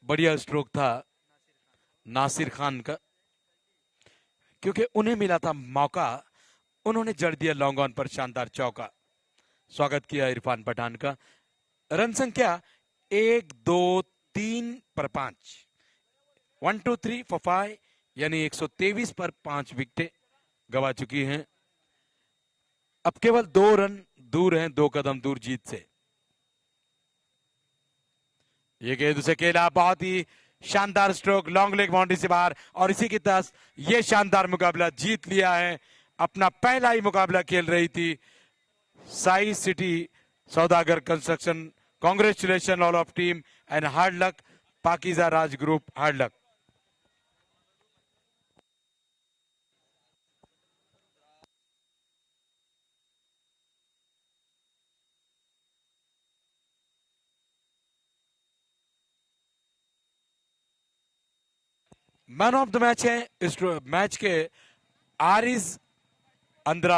बढ़िया स्ट्रोक था नासिर खान का, क्योंकि उन्हें मिला था मौका, उन्होंने जड़ दिया लॉन्ग ऑन पर। शानदार चौका। स्वागत किया इरफान पठान का। रन संख्या 1, 2, 3 पर 5। 1, 2, 3 for 5, यानी 123 पर 5 विकेटें गवा चुकी हैं। अब केवल 2 रन दूर हैं, 2 कदम दूर जीत से। ये गेंद उसे खेला, बहुत ही शानदार स्ट्रोक, लॉन्ग लेग बाउंड्री से बाहर। और इसी के तहत ये शानदार मुकाबला जीत लिया है। अपना पहला ही मुकाबला खेल रही थी Sai city Saudagar construction. Congratulation all of team and hard luck Pakeezah Raj group, hard luck. Man of the match है इस मैच के आरिज अंद्रा